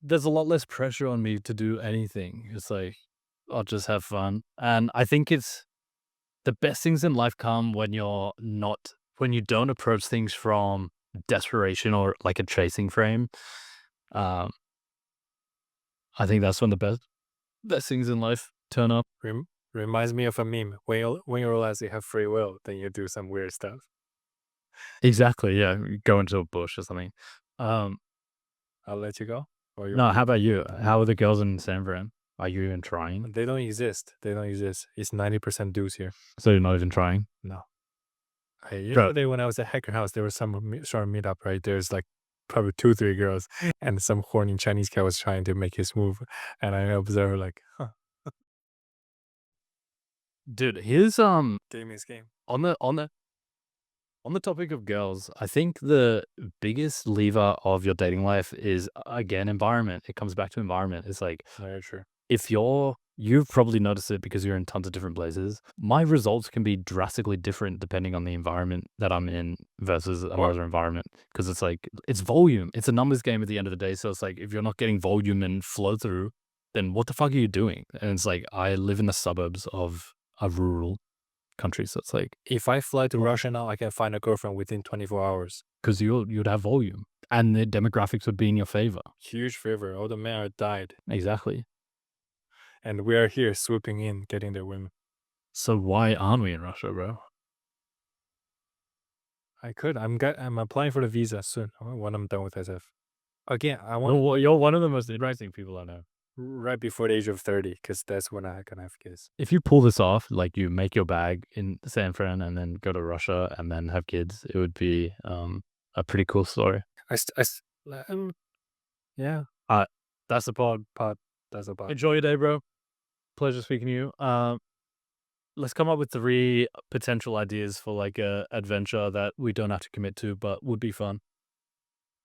A: there's a lot less pressure on me to do anything. It's like, I'll just have fun. And I think it's the best things in life come when when you don't approach things from desperation or like a chasing frame. Um, I think that's when the best things in life turn up.
B: Reminds me of a meme. When you realize you have free will, then you do some weird stuff.
A: Exactly. Yeah. You go into a bush or something.
B: I'll let you go.
A: No, how about you? How are the girls in San Fran? Are you even trying?
B: They don't exist. They don't exist. It's 90% dudes here.
A: So you're not even trying?
B: No. Yesterday when I was at Hacker House, there was some sort of meetup, right? There's like probably 2-3 girls, and some horny Chinese guy was trying to make his move, and I observed like, huh.
A: Dude, here's
B: Game is game.
A: on the topic of girls, I think the biggest lever of your dating life is, again, environment. It comes back to environment. It's like,
B: Very true.
A: if you've probably noticed it because you're in tons of different places. My results can be drastically different depending on the environment that I'm in versus another environment. Because it's like, it's volume. It's a numbers game at the end of the day. So it's like, if you're not getting volume and flow through, then what the fuck are you doing? And it's like, I live in the suburbs of a rural country. So it's like,
B: If I fly to Russia now, I can find a girlfriend within 24 hours.
A: because you'd have volume and the demographics would be in your favor.
B: Huge favor. All the men are died.
A: Exactly.
B: And we are here swooping in, getting their women.
A: So why aren't we in Russia, bro?
B: I'm applying for the visa soon when I'm done with SF. Again, I want.
A: Well, you're one of the most interesting people I know.
B: right before the age of 30, because that's when I gonna have kids.
A: If you pull this off, like you make your bag in San Fran and then go to Russia and then have kids, it would be a pretty cool story.
B: Yeah,
A: That's the pod.
B: that's about.
A: Enjoy your day, bro. Pleasure speaking to you. Let's come up with 3 potential ideas for like a adventure that we don't have to commit to, but would be fun.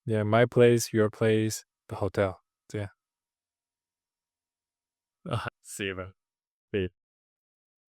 B: Yeah, my place, your place, the hotel. Yeah.
A: See you, bro. Peace.